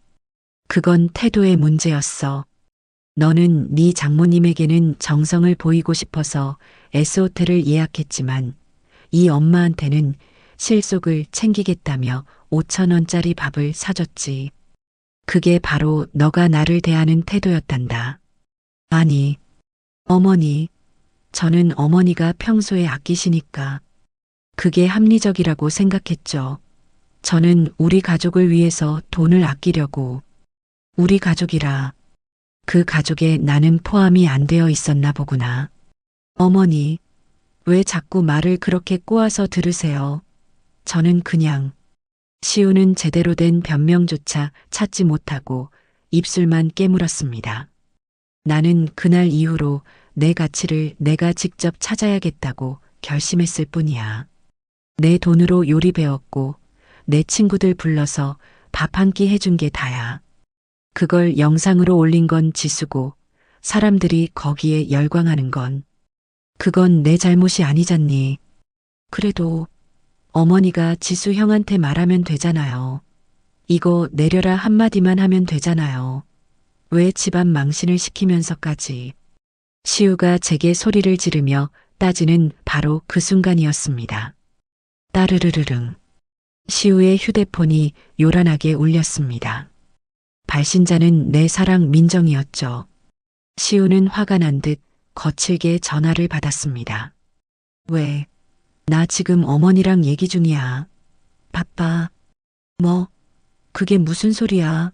그건 태도의 문제였어. 너는 네 장모님에게는 정성을 보이고 싶어서 S호텔을 예약했지만 이 엄마한테는 실속을 챙기겠다며 5천 원짜리 밥을 사줬지. 그게 바로 너가 나를 대하는 태도였단다. 아니, 어머니, 저는 어머니가 평소에 아끼시니까 그게 합리적이라고 생각했죠. 저는 우리 가족을 위해서 돈을 아끼려고. 우리 가족이라 그 가족에 나는 포함이 안 되어 있었나 보구나. 어머니, 왜 자꾸 말을 그렇게 꼬아서 들으세요? 저는 그냥 시우는 제대로 된 변명조차 찾지 못하고 입술만 깨물었습니다. 나는 그날 이후로 내 가치를 내가 직접 찾아야겠다고 결심했을 뿐이야. 내 돈으로 요리 배웠고 내 친구들 불러서 밥 한 끼 해준 게 다야. 그걸 영상으로 올린 건 지수고 사람들이 거기에 열광하는 건 그건 내 잘못이 아니잖니. 그래도 어머니가 지수 형한테 말하면 되잖아요. 이거 내려라 한마디만 하면 되잖아요. 왜 집안 망신을 시키면서까지. 시우가 제게 소리를 지르며 따지는 바로 그 순간이었습니다. 따르르르릉. 시우의 휴대폰이 요란하게 울렸습니다. 발신자는 내 사랑 민정이었죠. 시우는 화가 난 듯 거칠게 전화를 받았습니다. 왜? 나 지금 어머니랑 얘기 중이야. 바빠. 뭐? 그게 무슨 소리야?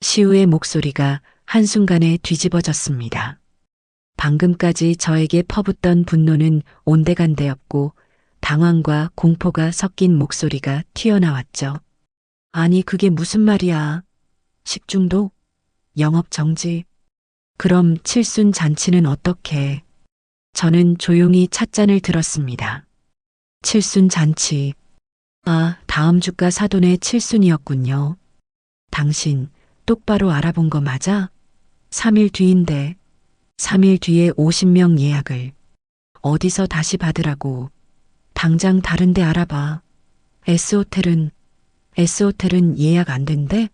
시우의 목소리가 한순간에 뒤집어졌습니다. 방금까지 저에게 퍼붓던 분노는 온데간데없고 당황과 공포가 섞인 목소리가 튀어나왔죠. 아니 그게 무슨 말이야? 식중독? 영업 정지? 그럼 칠순 잔치는 어떻게? 저는 조용히 찻잔을 들었습니다. 칠순 잔치. 아, 다음 주가 사돈의 칠순이었군요. 당신 똑바로 알아본 거 맞아? 3일 뒤인데 3일 뒤에 50명 예약을 어디서 다시 받으라고. 당장 다른 데 알아봐. S호텔은 예약 안 된대?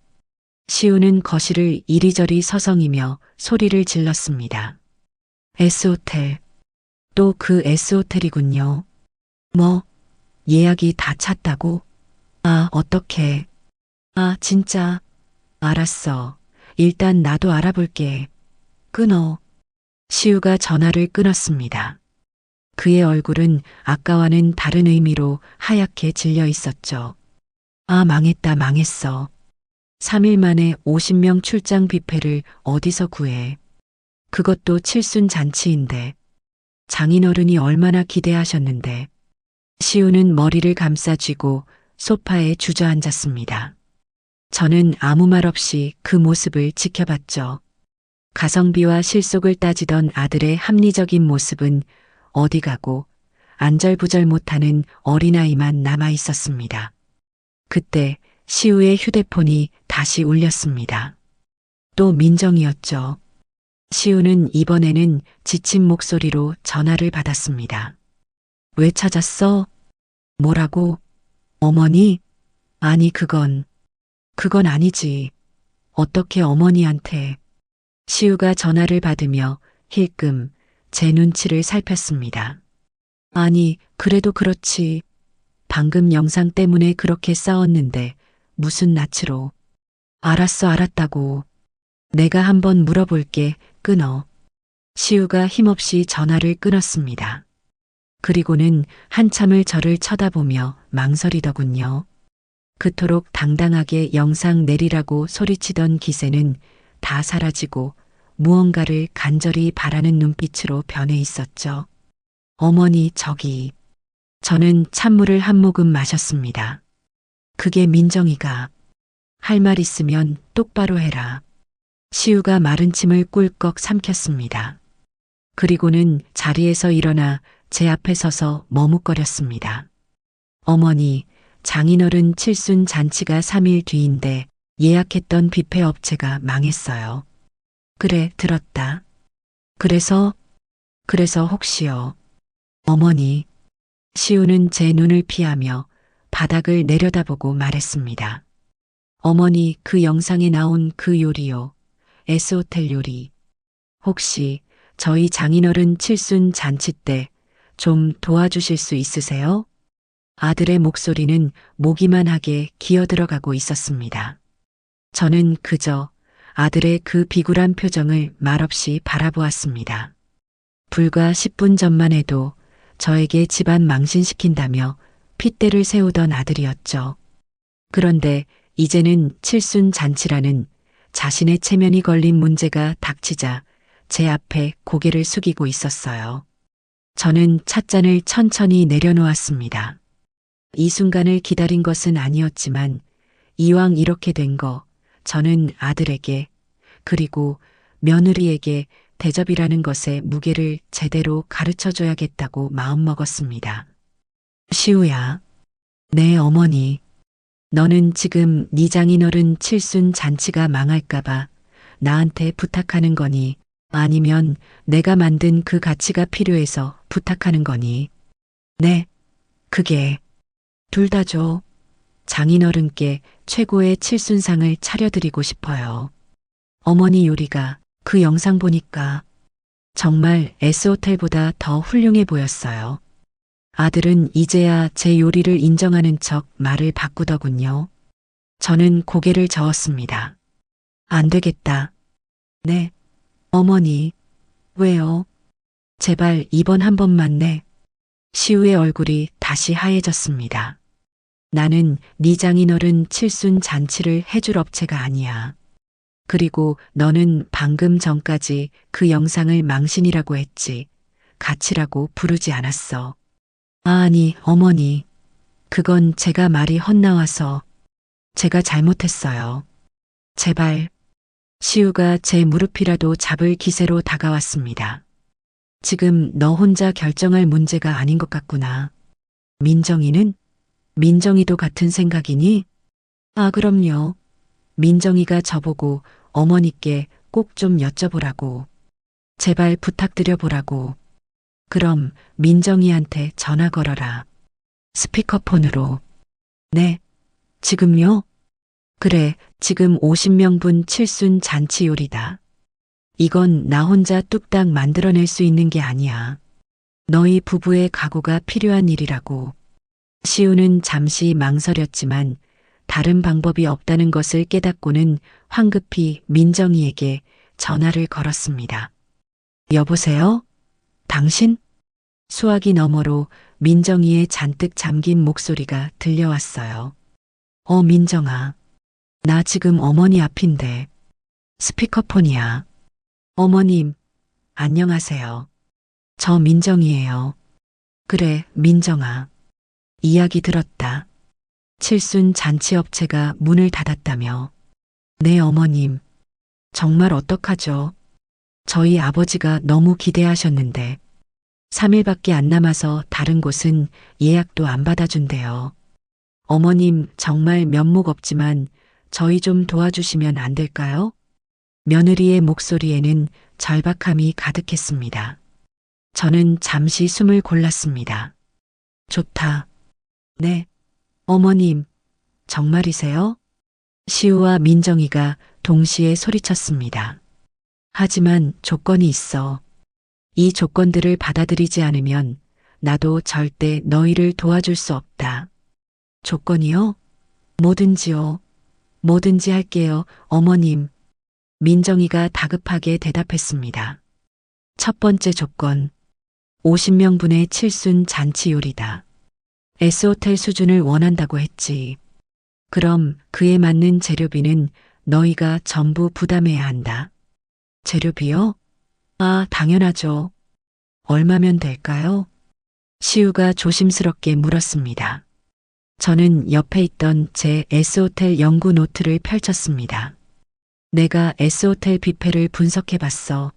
시우는 거실을 이리저리 서성이며 소리를 질렀습니다. S호텔. 또 그 S호텔이군요. 뭐, 예약이 다 찼다고? 아, 어떡해. 아, 진짜. 알았어. 일단 나도 알아볼게. 끊어. 시우가 전화를 끊었습니다. 그의 얼굴은 아까와는 다른 의미로 하얗게 질려 있었죠. 아, 망했다, 망했어. 3일 만에 50명 출장 뷔페를 어디서 구해. 그것도 칠순 잔치인데. 장인어른이 얼마나 기대하셨는데. 시우는 머리를 감싸쥐고 소파에 주저앉았습니다. 저는 아무 말 없이 그 모습을 지켜봤죠. 가성비와 실속을 따지던 아들의 합리적인 모습은 어디 가고 안절부절 못하는 어린아이만 남아 있었습니다. 그때 시우의 휴대폰이 다시 울렸습니다. 또 민정이었죠. 시우는 이번에는 지친 목소리로 전화를 받았습니다. 왜 찾았어? 뭐라고? 어머니? 아니 그건 아니지. 어떻게 어머니한테. 시우가 전화를 받으며 힐끔 제 눈치를 살폈습니다. 아니 그래도 그렇지. 방금 영상 때문에 그렇게 싸웠는데 무슨 낯으로. 알았어, 알았다고. 내가 한번 물어볼게. 끊어. 시우가 힘없이 전화를 끊었습니다. 그리고는 한참을 저를 쳐다보며 망설이더군요. 그토록 당당하게 영상 내리라고 소리치던 기세는 다 사라지고 무언가를 간절히 바라는 눈빛으로 변해 있었죠. 어머니, 저기. 저는 찬물을 한 모금 마셨습니다. 그게 민정이가. 할 말 있으면 똑바로 해라. 시우가 마른 침을 꿀꺽 삼켰습니다. 그리고는 자리에서 일어나 제 앞에 서서 머뭇거렸습니다. 어머니, 장인어른 칠순 잔치가 3일 뒤인데 예약했던 뷔페 업체가 망했어요. 그래, 들었다. 그래서 혹시요. 어머니, 시우는 제 눈을 피하며 바닥을 내려다보고 말했습니다. 어머니, 그 영상에 나온 그 요리요. S호텔 요리. 혹시 저희 장인어른 칠순 잔치 때 좀 도와주실 수 있으세요? 아들의 목소리는 모기만 하게 기어들어가고 있었습니다. 저는 그저 아들의 그 비굴한 표정을 말없이 바라보았습니다. 불과 10분 전만 해도 저에게 집안 망신시킨다며 핏대를 세우던 아들이었죠. 그런데 이제는 칠순 잔치라는 자신의 체면이 걸린 문제가 닥치자 제 앞에 고개를 숙이고 있었어요. 저는 찻잔을 천천히 내려놓았습니다. 이 순간을 기다린 것은 아니었지만 이왕 이렇게 된 거 저는 아들에게 그리고 며느리에게 대접이라는 것의 무게를 제대로 가르쳐 줘야겠다고 마음먹었습니다. 시우야, 네 어머니. 너는 지금 네 장인어른 칠순 잔치가 망할까봐 나한테 부탁하는 거니? 아니면 내가 만든 그 가치가 필요해서 부탁하는 거니? 네, 그게 둘 다죠. 장인어른께 최고의 칠순상을 차려드리고 싶어요. 어머니 요리가 그 영상 보니까 정말 S호텔보다 더 훌륭해 보였어요. 아들은 이제야 제 요리를 인정하는 척 말을 바꾸더군요. 저는 고개를 저었습니다. 안 되겠다. 네. 어머니. 왜요? 제발 이번 한 번만 네. 시우의 얼굴이 다시 하얘졌습니다. 나는 네 장인어른 칠순 잔치를 해줄 업체가 아니야. 그리고 너는 방금 전까지 그 영상을 망신이라고 했지. 가치라고 부르지 않았어. 아니, 어머니. 그건 제가 말이 헛나와서 제가 잘못했어요. 제발. 시우가 제 무릎이라도 잡을 기세로 다가왔습니다. 지금 너 혼자 결정할 문제가 아닌 것 같구나. 민정이는? 민정이도 같은 생각이니? 아, 그럼요. 민정이가 저보고 어머니께 꼭 좀 여쭤보라고. 제발 부탁드려보라고. 그럼 민정이한테 전화 걸어라. 스피커폰으로. 네. 지금요? 그래, 지금 50명분 칠순 잔치 요리다. 이건 나 혼자 뚝딱 만들어낼 수 있는 게 아니야. 너희 부부의 각오가 필요한 일이라고. 시우는 잠시 망설였지만 다른 방법이 없다는 것을 깨닫고는 황급히 민정이에게 전화를 걸었습니다. 여보세요? 당신? 수화기 너머로 민정이의 잔뜩 잠긴 목소리가 들려왔어요. 민정아. 나 지금 어머니 앞인데. 스피커폰이야. 어머님, 안녕하세요. 저 민정이에요. 그래, 민정아. 이야기 들었다. 칠순 잔치업체가 문을 닫았다며. 네, 어머님. 정말 어떡하죠? 저희 아버지가 너무 기대하셨는데. 3일밖에 안 남아서 다른 곳은 예약도 안 받아준대요. 어머님 정말 면목 없지만 저희 좀 도와주시면 안 될까요? 며느리의 목소리에는 절박함이 가득했습니다. 저는 잠시 숨을 골랐습니다. 좋다. 네. 어머님, 정말이세요? 시우와 민정이가 동시에 소리쳤습니다. 하지만 조건이 있어. 이 조건들을 받아들이지 않으면 나도 절대 너희를 도와줄 수 없다. 조건이요? 뭐든지요. 뭐든지 할게요, 어머님. 민정이가 다급하게 대답했습니다. 첫 번째 조건. 50명분의 칠순 잔치 요리다. S호텔 수준을 원한다고 했지. 그럼 그에 맞는 재료비는 너희가 전부 부담해야 한다. 재료비요? 아, 당연하죠. 얼마면 될까요? 시우가 조심스럽게 물었습니다. 저는 옆에 있던 제 S호텔 연구 노트를 펼쳤습니다. 내가 S호텔 뷔페를 분석해 봤어.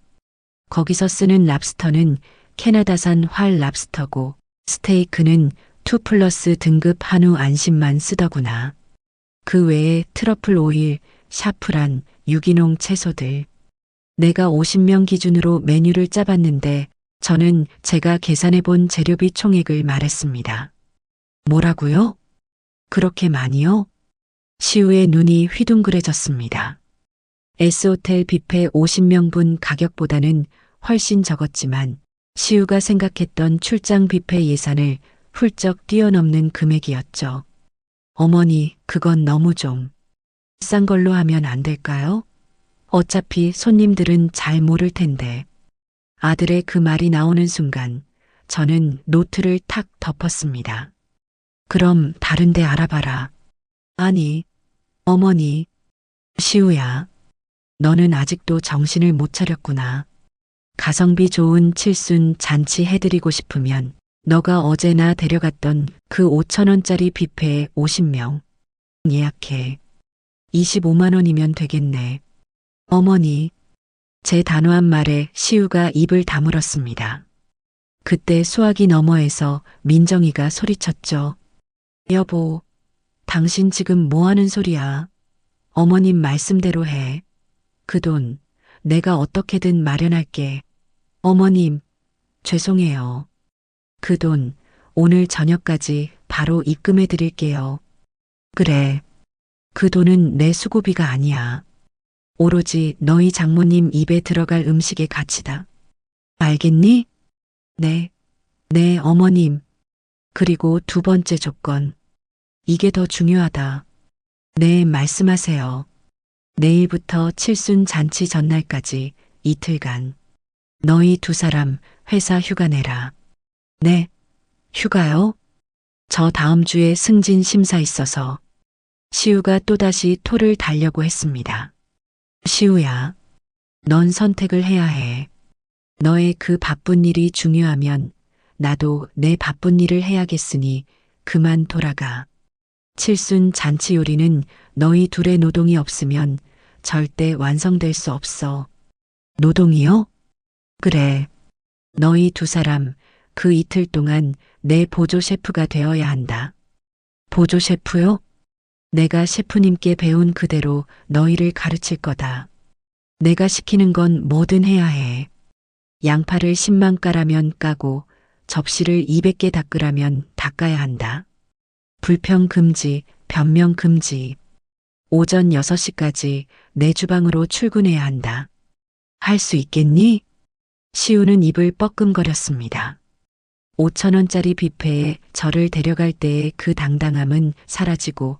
거기서 쓰는 랍스터는 캐나다산 활 랍스터고 스테이크는 2+ 등급 한우 안심만 쓰더구나. 그 외에 트러플 오일, 샤프란, 유기농 채소들. 내가 50명 기준으로 메뉴를 짜봤는데 저는 제가 계산해 본 재료비 총액을 말했습니다. 뭐라고요? 그렇게 많이요? 시우의 눈이 휘둥그레졌습니다. S호텔 뷔페 50명분 가격보다는 훨씬 적었지만 시우가 생각했던 출장 뷔페 예산을 훌쩍 뛰어넘는 금액이었죠. 어머니, 그건 너무 좀 싼 걸로 하면 안 될까요? 어차피 손님들은 잘 모를 텐데. 아들의 그 말이 나오는 순간 저는 노트를 탁 덮었습니다. 그럼 다른 데 알아봐라. 아니, 어머니. 시우야, 너는 아직도 정신을 못 차렸구나. 가성비 좋은 칠순 잔치 해드리고 싶으면 너가 어제나 데려갔던 그 5,000원짜리 뷔페에 50명 예약해. 25만 원이면 되겠네. 어머니. 제 단호한 말에 시우가 입을 다물었습니다. 그때 수화기 너머에서 민정이가 소리쳤죠. 여보, 당신 지금 뭐 하는 소리야? 어머님 말씀대로 해. 그 돈 내가 어떻게든 마련할게. 어머님, 죄송해요. 그 돈 오늘 저녁까지 바로 입금해 드릴게요. 그래. 그 돈은 내 수고비가 아니야. 오로지 너희 장모님 입에 들어갈 음식의 가치다. 알겠니? 네. 네, 어머님. 그리고 두 번째 조건. 이게 더 중요하다. 네, 말씀하세요. 내일부터 칠순 잔치 전날까지 이틀간 너희 두 사람 회사 휴가 내라. 네. 휴가요? 저 다음 주에 승진 심사 있어서. 시우가 또다시 토를 달려고 했습니다. 시우야, 넌 선택을 해야 해. 너의 그 바쁜 일이 중요하면 나도 내 바쁜 일을 해야겠으니 그만 돌아가. 칠순 잔치 요리는 너희 둘의 노동이 없으면 절대 완성될 수 없어. 노동이요? 그래. 너희 두 사람 그 이틀 동안 내 보조 셰프가 되어야 한다. 보조 셰프요? 내가 셰프님께 배운 그대로 너희를 가르칠 거다. 내가 시키는 건 뭐든 해야 해. 양파를 10만 까라면 까고 접시를 200개 닦으라면 닦아야 한다. 불평 금지, 변명 금지. 오전 6시까지 내 주방으로 출근해야 한다. 할 수 있겠니? 시우는 입을 뻐끔거렸습니다. 5,000원짜리 뷔페에 저를 데려갈 때의 그 당당함은 사라지고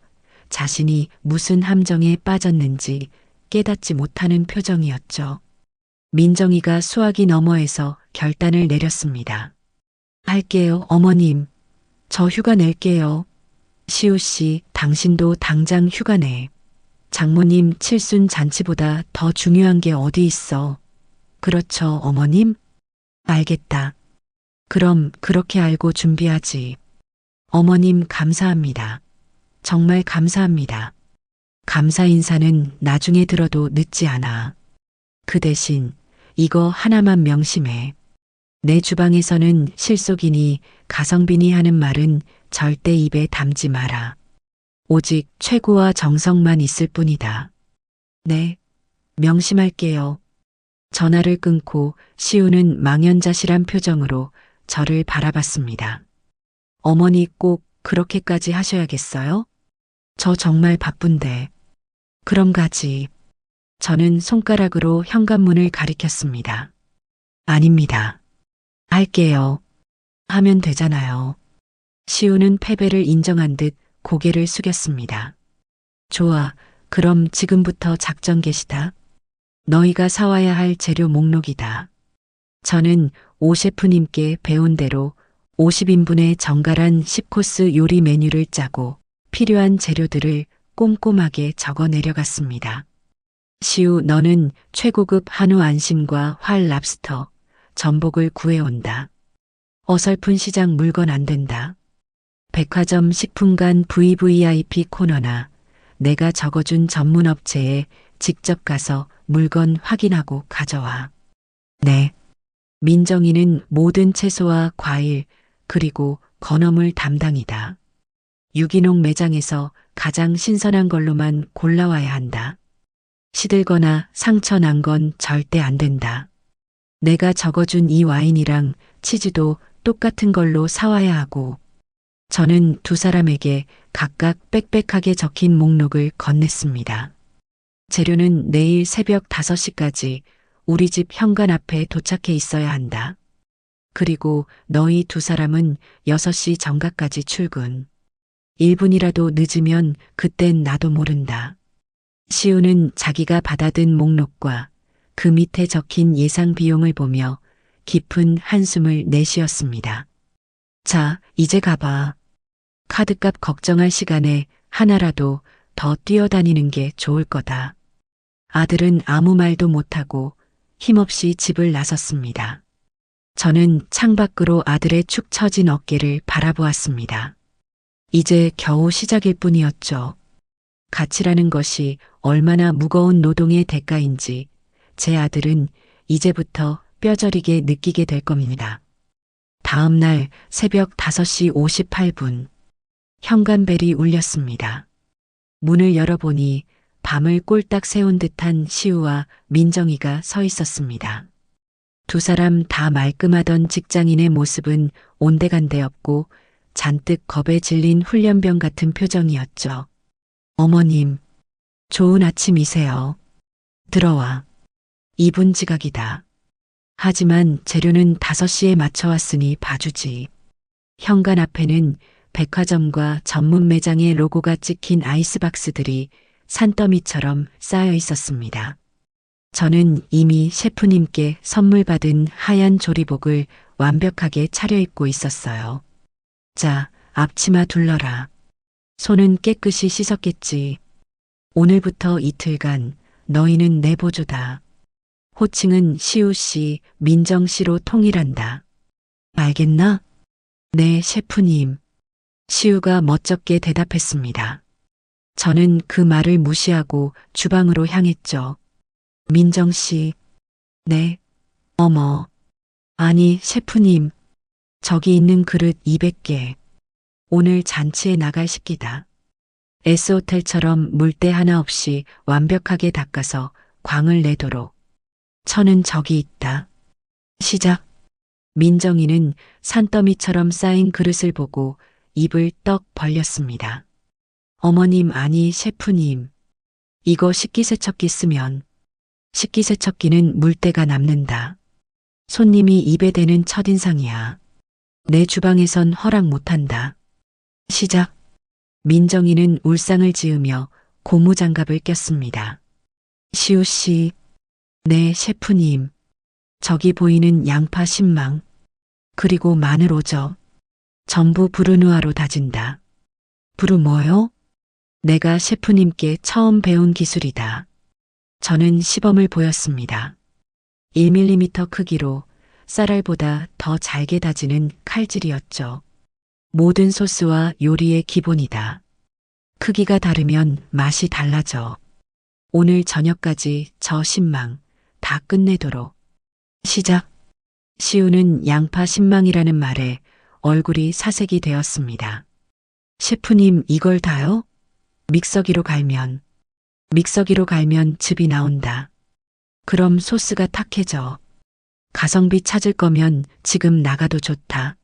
자신이 무슨 함정에 빠졌는지 깨닫지 못하는 표정이었죠. 민정이가 수화기 너머에서 결단을 내렸습니다. 할게요, 어머님. 저 휴가 낼게요. 시우 씨, 당신도 당장 휴가 내. 장모님 칠순 잔치보다 더 중요한 게 어디 있어. 그렇죠, 어머님? 알겠다. 그럼 그렇게 알고 준비하지. 어머님 감사합니다. 정말 감사합니다. 감사 인사는 나중에 들어도 늦지 않아. 그 대신 이거 하나만 명심해. 내 주방에서는 실속이니 가성비니 하는 말은 절대 입에 담지 마라. 오직 최고와 정성만 있을 뿐이다. 네, 명심할게요. 전화를 끊고 시우는 망연자실한 표정으로 저를 바라봤습니다. 어머니 꼭 그렇게까지 하셔야겠어요? 저 정말 바쁜데. 그럼 가지. 저는 손가락으로 현관문을 가리켰습니다. 아닙니다. 할게요. 하면 되잖아요. 시우는 패배를 인정한 듯 고개를 숙였습니다. 좋아. 그럼 지금부터 작전 개시다. 너희가 사와야 할 재료 목록이다. 저는 오 셰프님께 배운 대로 50인분의 정갈한 10코스 요리 메뉴를 짜고 필요한 재료들을 꼼꼼하게 적어 내려갔습니다. 시우, 너는 최고급 한우 안심과 활 랍스터, 전복을 구해온다. 어설픈 시장 물건 안 된다. 백화점 식품관 VVIP 코너나 내가 적어준 전문 업체에 직접 가서 물건 확인하고 가져와. 네. 민정이는 모든 채소와 과일, 그리고 건어물 담당이다. 유기농 매장에서 가장 신선한 걸로만 골라와야 한다. 시들거나 상처 난 건 절대 안 된다. 내가 적어준 이 와인이랑 치즈도 똑같은 걸로 사와야 하고, 저는 두 사람에게 각각 빽빽하게 적힌 목록을 건넸습니다. 재료는 내일 새벽 5시까지 우리 집 현관 앞에 도착해 있어야 한다. 그리고 너희 두 사람은 6시 정각까지 출근. 1분이라도 늦으면 그땐 나도 모른다. 시우는 자기가 받아든 목록과 그 밑에 적힌 예상 비용을 보며 깊은 한숨을 내쉬었습니다. 자, 이제 가봐. 카드값 걱정할 시간에 하나라도 더 뛰어다니는 게 좋을 거다. 아들은 아무 말도 못하고 힘없이 집을 나섰습니다. 저는 창밖으로 아들의 축 처진 어깨를 바라보았습니다. 이제 겨우 시작일 뿐이었죠. 가치라는 것이 얼마나 무거운 노동의 대가인지 제 아들은 이제부터 뼈저리게 느끼게 될 겁니다. 다음 날 새벽 5시 58분, 현관벨이 울렸습니다. 문을 열어보니 밤을 꼴딱 새운 듯한 시우와 민정이가 서 있었습니다. 두 사람 다 말끔하던 직장인의 모습은 온데간데 없고 잔뜩 겁에 질린 훈련병 같은 표정이었죠. 어머님, 좋은 아침이세요. 들어와. 2분 지각이다. 하지만 재료는 5시에 맞춰왔으니 봐주지. 현관 앞에는 백화점과 전문 매장의 로고가 찍힌 아이스박스들이 산더미처럼 쌓여 있었습니다. 저는 이미 셰프님께 선물 받은 하얀 조리복을 완벽하게 차려입고 있었어요. 자, 앞치마 둘러라. 손은 깨끗이 씻었겠지. 오늘부터 이틀간 너희는 내 보조다. 호칭은 시우 씨, 민정 씨로 통일한다. 알겠나? 네, 셰프님. 시우가 멋쩍게 대답했습니다. 저는 그 말을 무시하고 주방으로 향했죠. 민정 씨. 네. 어머. 아니, 셰프님. 저기 있는 그릇 200개. 오늘 잔치에 나갈 식기다. S호텔처럼 물때 하나 없이 완벽하게 닦아서 광을 내도록. 천은 저기 있다. 시작. 민정이는 산더미처럼 쌓인 그릇을 보고 입을 떡 벌렸습니다. 어머님, 아니 셰프님. 이거 식기세척기 쓰면 식기세척기는 물때가 남는다. 손님이 입에 대는 첫인상이야. 내 주방에선 허락 못한다. 시작. 민정이는 울상을 지으며 고무장갑을 꼈습니다. 시우 씨. 네, 셰프님. 저기 보이는 양파 10망. 그리고 마늘 5접. 전부 브루누아로 다진다. 브루 뭐요? 내가 셰프님께 처음 배운 기술이다. 저는 시범을 보였습니다. 1mm 크기로 쌀알보다 더 잘게 다지는 칼질이었죠. 모든 소스와 요리의 기본이다. 크기가 다르면 맛이 달라져. 오늘 저녁까지 저 10망 다 끝내도록. 시작. 시우는 양파 10망이라는 말에 얼굴이 사색이 되었습니다. 셰프님, 이걸 다요? 믹서기로 갈면 즙이 나온다. 그럼 소스가 탁해져. 가성비 찾을 거면 지금 나가도 좋다.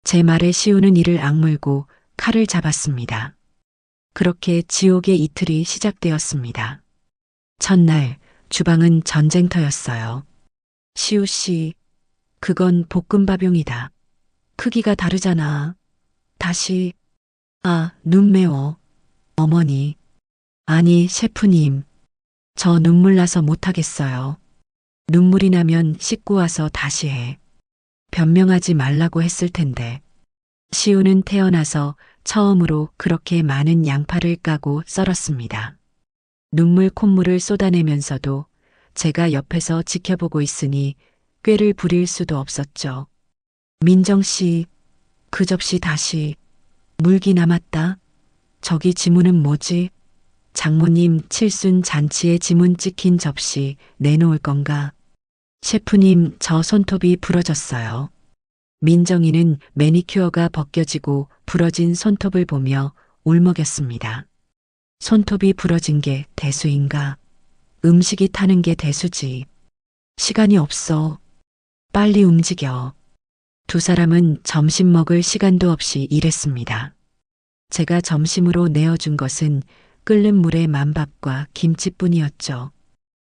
제 말에 시우는 이를 악물고 칼을 잡았습니다. 그렇게 지옥의 이틀이 시작되었습니다. 첫날 주방은 전쟁터였어요. 시우 씨, 그건 볶음밥용이다. 크기가 다르잖아. 다시. 아, 눈 매워. 어머니. 아니, 셰프님. 저 눈물 나서 못하겠어요. 눈물이 나면 씻고 와서 다시 해. 변명하지 말라고 했을 텐데. 시우는 태어나서 처음으로 그렇게 많은 양파를 까고 썰었습니다. 눈물 콧물을 쏟아내면서도 제가 옆에서 지켜보고 있으니 꾀를 부릴 수도 없었죠. 민정 씨, 그 접시 다시. 물기 남았다. 저기 지문은 뭐지? 장모님 칠순 잔치에 지문 찍힌 접시 내놓을 건가? 셰프님, 저 손톱이 부러졌어요. 민정이는 매니큐어가 벗겨지고 부러진 손톱을 보며 울먹였습니다. 손톱이 부러진 게 대수인가? 음식이 타는 게 대수지. 시간이 없어. 빨리 움직여. 두 사람은 점심 먹을 시간도 없이 일했습니다. 제가 점심으로 내어준 것은 끓는 물에 만밥과 김치뿐이었죠.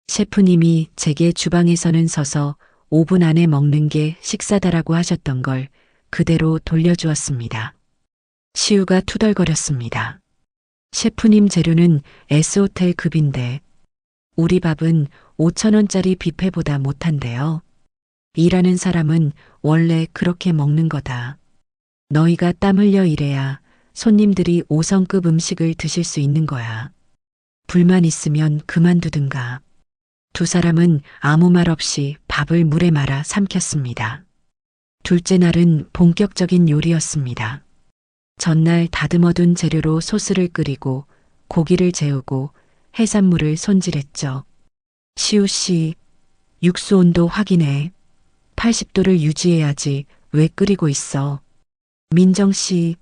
셰프님이 제게 주방에서는 서서 5분 안에 먹는 게 식사다라고 하셨던 걸 그대로 돌려주었습니다. 시우가 투덜거렸습니다. 셰프님 재료는 S호텔 급인데 우리 밥은 5,000원짜리 뷔페보다 못한데요. 일하는 사람은 원래 그렇게 먹는 거다. 너희가 땀 흘려 일해야 손님들이 5성급 음식을 드실 수 있는 거야. 불만 있으면 그만두든가. 두 사람은 아무 말 없이 밥을 물에 말아 삼켰습니다. 둘째 날은 본격적인 요리였습니다. 전날 다듬어둔 재료로 소스를 끓이고 고기를 재우고 해산물을 손질했죠. 시우 씨, 육수 온도 확인해. 80도를 유지해야지 왜 끓이고 있어. 민정 씨,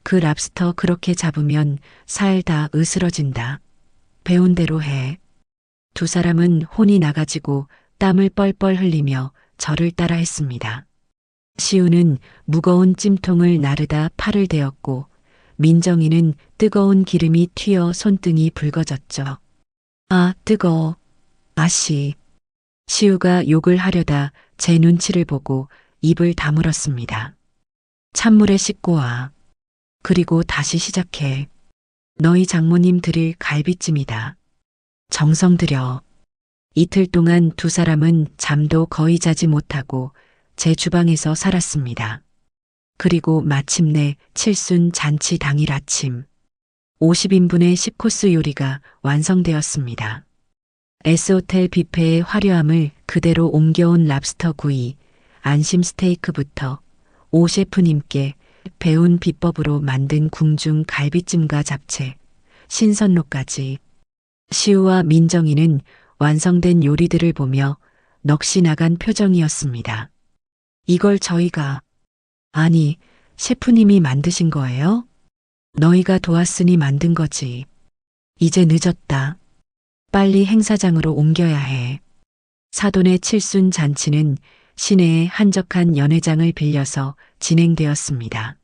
그 랍스터 그렇게 잡으면 살 다 으스러진다. 배운 대로 해. 두 사람은 혼이 나가지고 땀을 뻘뻘 흘리며 저를 따라 했습니다. 시우는 무거운 찜통을 나르다 팔을 대었고 민정이는 뜨거운 기름이 튀어 손등이 붉어졌죠. 아, 뜨거워. 아씨. 시우가 욕을 하려다 제 눈치를 보고 입을 다물었습니다. 찬물에 씻고 와. 그리고 다시 시작해. 너희 장모님 드릴 갈비찜이다. 정성 들여. 이틀 동안 두 사람은 잠도 거의 자지 못하고 제 주방에서 살았습니다. 그리고 마침내 칠순 잔치 당일 아침 50인분의 10코스 요리가 완성되었습니다. S호텔 뷔페의 화려함을 그대로 옮겨온 랍스터 구이, 안심 스테이크부터 오 셰프님께 배운 비법으로 만든 궁중 갈비찜과 잡채, 신선로까지. 시우와 민정이는 완성된 요리들을 보며 넋이 나간 표정이었습니다. 이걸 저희가, 아니, 셰프님이 만드신 거예요? 너희가 도왔으니 만든 거지. 이제 늦었다. 빨리 행사장으로 옮겨야 해. 사돈의 칠순 잔치는 시내의 한적한 연회장을 빌려서 진행되었습니다.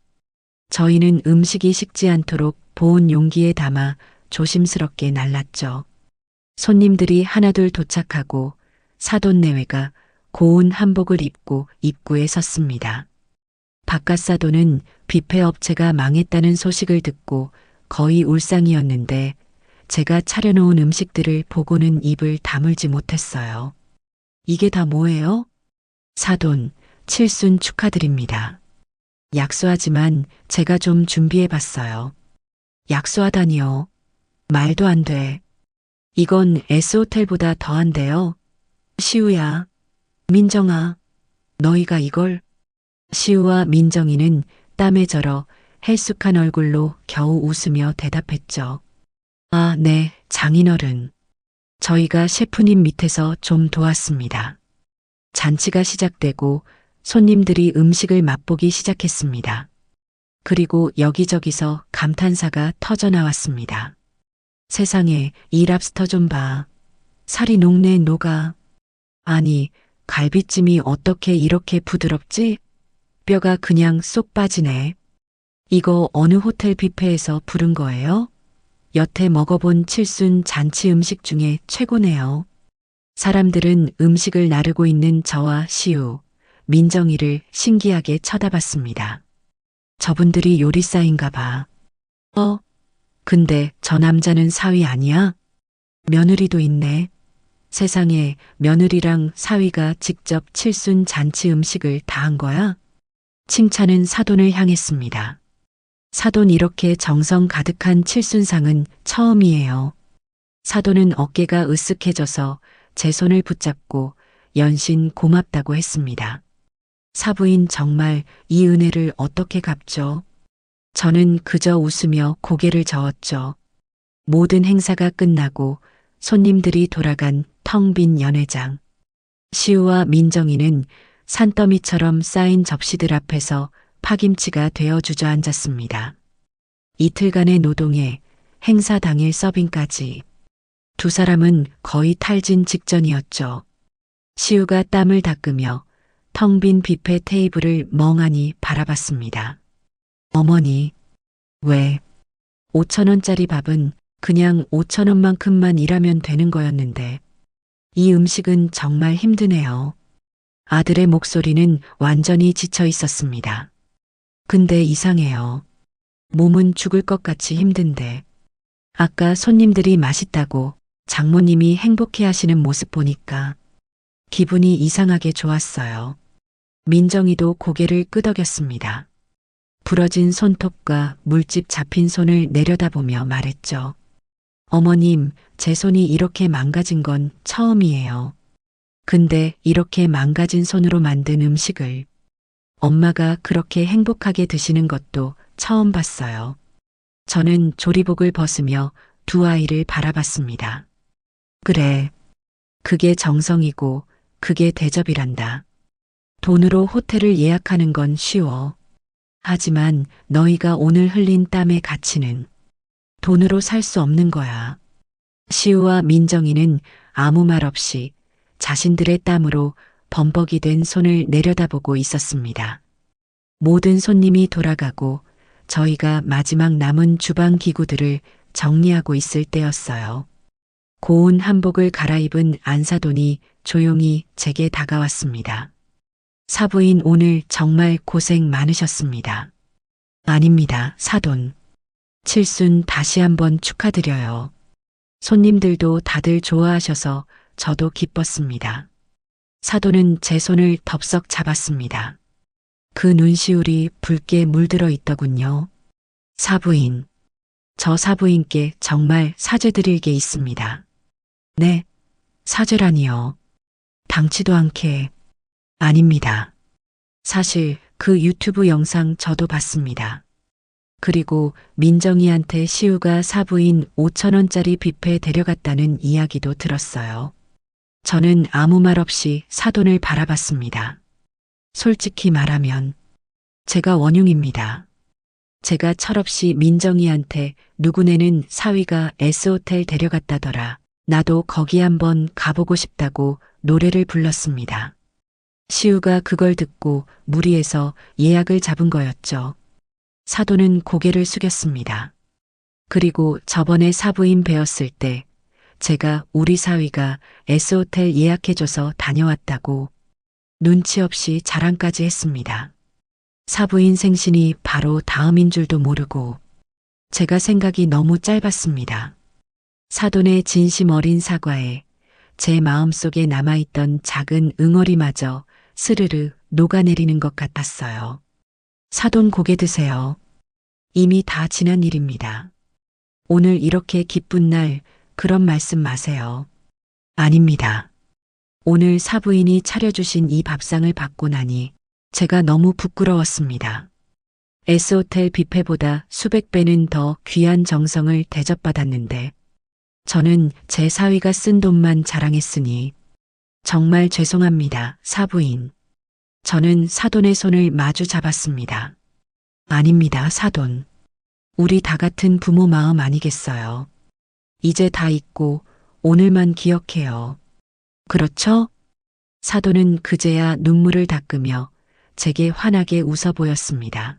저희는 음식이 식지 않도록 보온 용기에 담아 조심스럽게 날랐죠. 손님들이 하나둘 도착하고 사돈 내외가 고운 한복을 입고 입구에 섰습니다. 바깥 사돈은 뷔페 업체가 망했다는 소식을 듣고 거의 울상이었는데 제가 차려놓은 음식들을 보고는 입을 다물지 못했어요. 이게 다 뭐예요? 사돈, 칠순 축하드립니다. 약소하지만 제가 좀 준비해봤어요. 약소하다니요. 말도 안 돼. 이건 S호텔보다 더한데요. 시우야, 민정아, 너희가 이걸? 시우와 민정이는 땀에 절어 헬쑥한 얼굴로 겨우 웃으며 대답했죠. 아, 네, 장인어른. 저희가 셰프님 밑에서 좀 도왔습니다. 잔치가 시작되고 손님들이 음식을 맛보기 시작했습니다. 그리고 여기저기서 감탄사가 터져나왔습니다. 세상에, 이 랍스터 좀 봐. 살이 녹네 녹아. 아니, 갈비찜이 어떻게 이렇게 부드럽지? 뼈가 그냥 쏙 빠지네. 이거 어느 호텔 뷔페에서 부른 거예요? 여태 먹어본 칠순 잔치 음식 중에 최고네요. 사람들은 음식을 나르고 있는 저와 시우, 민정이를 신기하게 쳐다봤습니다. 저분들이 요리사인가 봐. 근데 저 남자는 사위 아니야? 며느리도 있네. 세상에 며느리랑 사위가 직접 칠순 잔치 음식을 다 한 거야? 칭찬은 사돈을 향했습니다. 사돈 이렇게 정성 가득한 칠순상은 처음이에요. 사돈은 어깨가 으쓱해져서 제 손을 붙잡고 연신 고맙다고 했습니다. 사부인 정말 이 은혜를 어떻게 갚죠? 저는 그저 웃으며 고개를 저었죠. 모든 행사가 끝나고 손님들이 돌아간 텅 빈 연회장. 시우와 민정이는 산더미처럼 쌓인 접시들 앞에서 파김치가 되어 주저앉았습니다. 이틀간의 노동에 행사 당일 서빙까지 두 사람은 거의 탈진 직전이었죠. 시우가 땀을 닦으며 텅 빈 뷔페 테이블을 멍하니 바라봤습니다. 어머니, 왜 5,000원짜리 밥은 그냥 5,000원만큼만 일하면 되는 거였는데 이 음식은 정말 힘드네요. 아들의 목소리는 완전히 지쳐 있었습니다. 근데 이상해요. 몸은 죽을 것 같이 힘든데 아까 손님들이 맛있다고 장모님이 행복해 하시는 모습 보니까 기분이 이상하게 좋았어요. 민정이도 고개를 끄덕였습니다. 부러진 손톱과 물집 잡힌 손을 내려다보며 말했죠. 어머님, 제 손이 이렇게 망가진 건 처음이에요. 근데 이렇게 망가진 손으로 만든 음식을 엄마가 그렇게 행복하게 드시는 것도 처음 봤어요. 저는 조리복을 벗으며 두 아이를 바라봤습니다. 그래, 그게 정성이고 그게 대접이란다. 돈으로 호텔을 예약하는 건 쉬워. 하지만 너희가 오늘 흘린 땀의 가치는 돈으로 살 수 없는 거야. 시우와 민정이는 아무 말 없이 자신들의 땀으로 범벅이 된 손을 내려다보고 있었습니다. 모든 손님이 돌아가고 저희가 마지막 남은 주방 기구들을 정리하고 있을 때였어요. 고운 한복을 갈아입은 안사돈이 조용히 제게 다가왔습니다. 사부인 오늘 정말 고생 많으셨습니다. 아닙니다, 사돈. 칠순 다시 한번 축하드려요. 손님들도 다들 좋아하셔서 저도 기뻤습니다. 사돈은 제 손을 덥석 잡았습니다. 그 눈시울이 붉게 물들어 있더군요. 사부인. 저 사부인께 정말 사죄드릴 게 있습니다. 네, 사죄라니요. 당치도 않게. 아닙니다. 사실 그 유튜브 영상 저도 봤습니다. 그리고 민정이한테 시우가 사부인 5,000원짜리 뷔페 데려갔다는 이야기도 들었어요. 저는 아무 말 없이 사돈을 바라봤습니다. 솔직히 말하면 제가 원흉입니다. 제가 철없이 민정이한테 누구네는 사위가 S호텔 데려갔다더라. 나도 거기 한번 가보고 싶다고 노래를 불렀습니다. 시우가 그걸 듣고 무리해서 예약을 잡은 거였죠. 사돈은 고개를 숙였습니다. 그리고 저번에 사부인 뵈었을 때 제가 우리 사위가 S호텔 예약해줘서 다녀왔다고 눈치 없이 자랑까지 했습니다. 사부인 생신이 바로 다음인 줄도 모르고 제가 생각이 너무 짧았습니다. 사돈의 진심 어린 사과에 제 마음속에 남아있던 작은 응어리마저 스르르 녹아내리는 것 같았어요. 사돈 고개 드세요. 이미 다 지난 일입니다. 오늘 이렇게 기쁜 날 그런 말씀 마세요. 아닙니다. 오늘 사부인이 차려주신 이 밥상을 받고 나니 제가 너무 부끄러웠습니다. S호텔 뷔페보다 수백 배는 더 귀한 정성을 대접받았는데 저는 제 사위가 쓴 돈만 자랑했으니 정말 죄송합니다, 사부인. 저는 사돈의 손을 마주 잡았습니다. 아닙니다, 사돈. 우리 다 같은 부모 마음 아니겠어요. 이제 다 잊고 오늘만 기억해요. 그렇죠? 사돈은 그제야 눈물을 닦으며 제게 환하게 웃어 보였습니다.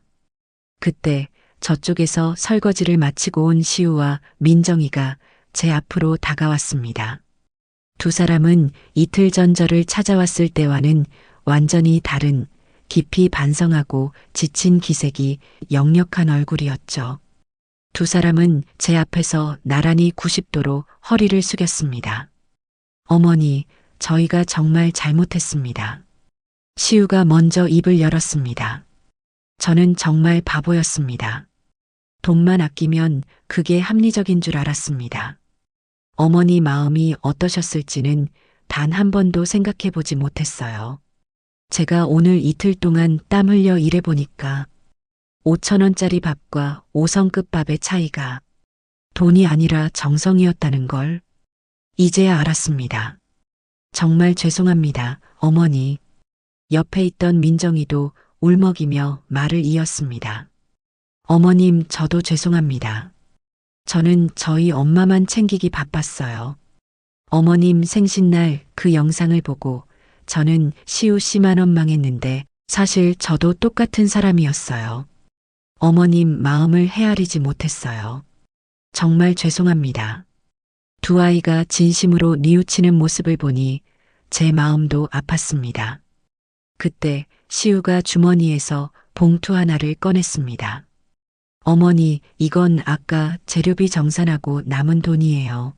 그때 저쪽에서 설거지를 마치고 온 시우와 민정이가 제 앞으로 다가왔습니다. 두 사람은 이틀 전 저를 찾아왔을 때와는 완전히 다른 깊이 반성하고 지친 기색이 역력한 얼굴이었죠. 두 사람은 제 앞에서 나란히 90도로 허리를 숙였습니다. 어머니, 저희가 정말 잘못했습니다. 시우가 먼저 입을 열었습니다. 저는 정말 바보였습니다. 돈만 아끼면 그게 합리적인 줄 알았습니다. 어머니 마음이 어떠셨을지는 단 한 번도 생각해 보지 못했어요. 제가 오늘 이틀 동안 땀 흘려 일해보니까 5,000원짜리 밥과 5성급 밥의 차이가 돈이 아니라 정성이었다는 걸 이제야 알았습니다. 정말 죄송합니다, 어머니. 옆에 있던 민정이도 울먹이며 말을 이었습니다. 어머님, 저도 죄송합니다. 저는 저희 엄마만 챙기기 바빴어요. 어머님 생신날 그 영상을 보고 저는 시우 씨만 원망했는데 사실 저도 똑같은 사람이었어요. 어머님 마음을 헤아리지 못했어요. 정말 죄송합니다. 두 아이가 진심으로 뉘우치는 모습을 보니 제 마음도 아팠습니다. 그때 시우가 주머니에서 봉투 하나를 꺼냈습니다. 어머니, 이건 아까 재료비 정산하고 남은 돈이에요.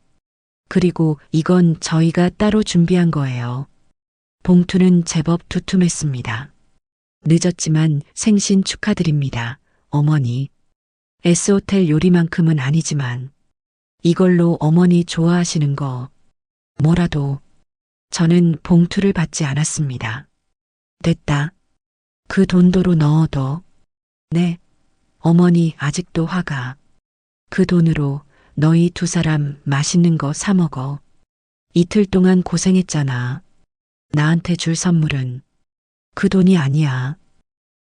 그리고 이건 저희가 따로 준비한 거예요. 봉투는 제법 두툼했습니다. 늦었지만 생신 축하드립니다, 어머니. S호텔 요리만큼은 아니지만 이걸로 어머니 좋아하시는 거 뭐라도. 저는 봉투를 받지 않았습니다. 됐다. 그 돈도로 넣어둬. 네. 어머니 아직도 화가. 그 돈으로 너희 두 사람 맛있는 거 사 먹어. 이틀 동안 고생했잖아. 나한테 줄 선물은 그 돈이 아니야.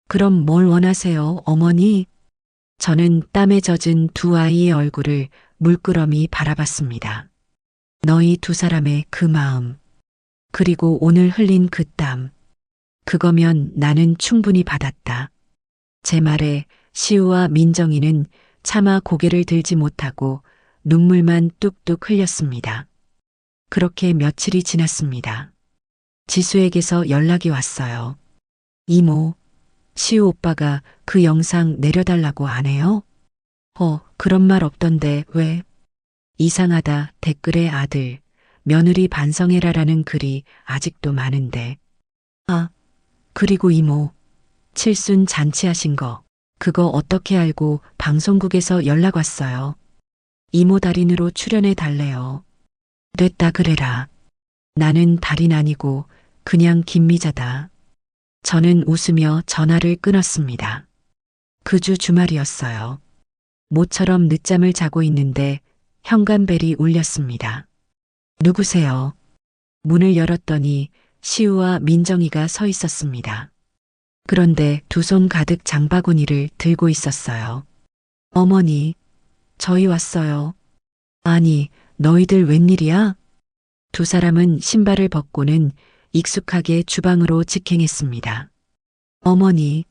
그럼 뭘 원하세요, 어머니? 저는 땀에 젖은 두 아이의 얼굴을 물끄러미 바라봤습니다. 너희 두 사람의 그 마음, 그리고 오늘 흘린 그 땀, 그거면 나는 충분히 받았다. 제 말에 시우와 민정이는 차마 고개를 들지 못하고 눈물만 뚝뚝 흘렸습니다. 그렇게 며칠이 지났습니다. 지수에게서 연락이 왔어요. 이모, 시우 오빠가 그 영상 내려달라고 안 해요? 그런 말 없던데 왜? 이상하다. 댓글에 아들, 며느리 반성해라라는 글이 아직도 많은데. 아, 그리고 이모, 칠순 잔치하신 거, 그거 어떻게 알고? 방송국에서 연락 왔어요. 이모 달인으로 출연해 달래요. 됐다 그래라. 나는 달인 아니고 그냥 김미자다. 저는 웃으며 전화를 끊었습니다. 그 주 주말이었어요. 모처럼 늦잠을 자고 있는데 현관벨이 울렸습니다. 누구세요? 문을 열었더니 시우와 민정이가 서 있었습니다. 그런데 두 손 가득 장바구니를 들고 있었어요. 어머니, 저희 왔어요. 아니, 너희들 웬일이야? 두 사람은 신발을 벗고는 익숙하게 주방으로 직행했습니다. 어머니,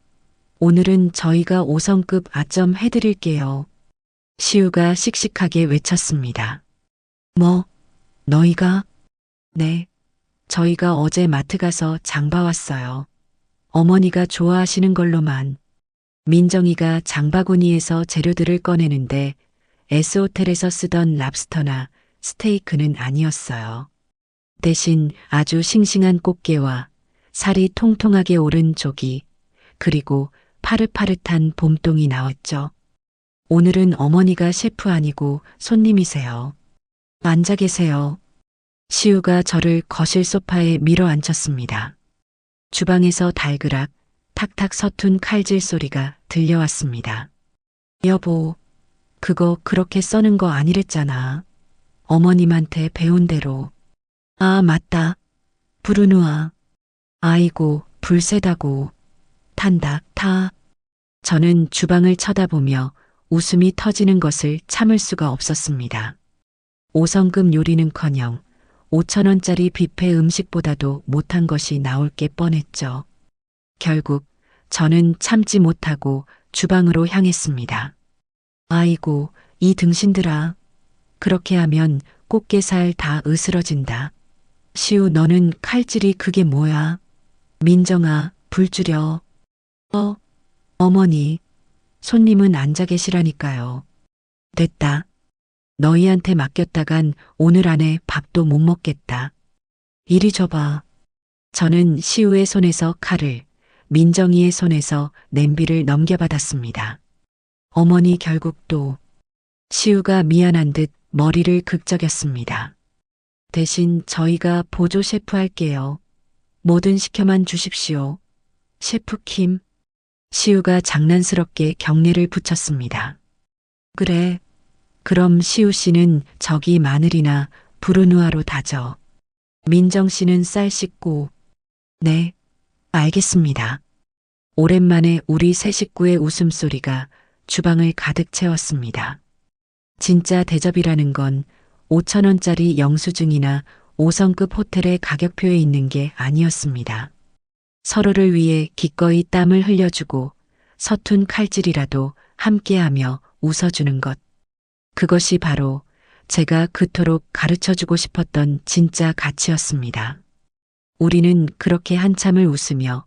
오늘은 저희가 5성급 아점 해드릴게요. 시우가 씩씩하게 외쳤습니다. 뭐, 너희가? 네, 저희가 어제 마트 가서 장 봐왔어요. 어머니가 좋아하시는 걸로만. 민정이가 장바구니에서 재료들을 꺼내는데 S호텔에서 쓰던 랍스터나 스테이크는 아니었어요. 대신 아주 싱싱한 꽃게와 살이 통통하게 오른 조기, 그리고 파릇파릇한 봄동이 나왔죠. 오늘은 어머니가 셰프 아니고 손님이세요. 앉아 계세요. 시우가 저를 거실 소파에 밀어 앉혔습니다. 주방에서 달그락, 탁탁 서툰 칼질 소리가 들려왔습니다. 여보, 그거 그렇게 써는 거 아니랬잖아. 어머님한테 배운 대로. 아, 맞다. 부르누아. 아이고, 불세다고. 탄다, 타. 저는 주방을 쳐다보며 웃음이 터지는 것을 참을 수가 없었습니다. 5성급 요리는커녕 5,000원짜리 뷔페 음식보다도 못한 것이 나올 게 뻔했죠. 결국 저는 참지 못하고 주방으로 향했습니다. 아이고, 이 등신들아. 그렇게 하면 꽃게살 다 으스러진다. 시우, 너는 칼질이 그게 뭐야? 민정아, 불 줄여. 어머니, 손님은 앉아 계시라니까요. 됐다. 너희한테 맡겼다간 오늘 안에 밥도 못 먹겠다. 이리 줘봐. 저는 시우의 손에서 칼을, 민정이의 손에서 냄비를 넘겨받았습니다. 어머니 결국 또 시우가 미안한 듯 머리를 극적였습니다. 대신 저희가 보조 셰프 할게요. 뭐든 시켜만 주십시오. 셰프 킴. 시우가 장난스럽게 경례를 붙였습니다. 그래. 그럼 시우 씨는 저기 마늘이나 부르누아로 다져. 민정 씨는 쌀 씻고. 네, 알겠습니다. 오랜만에 우리 세 식구의 웃음소리가 주방을 가득 채웠습니다. 진짜 대접이라는 건 5,000원짜리 영수증이나 5성급 호텔의 가격표에 있는 게 아니었습니다. 서로를 위해 기꺼이 땀을 흘려주고 서툰 칼질이라도 함께하며 웃어주는 것. 그것이 바로 제가 그토록 가르쳐주고 싶었던 진짜 가치였습니다. 우리는 그렇게 한참을 웃으며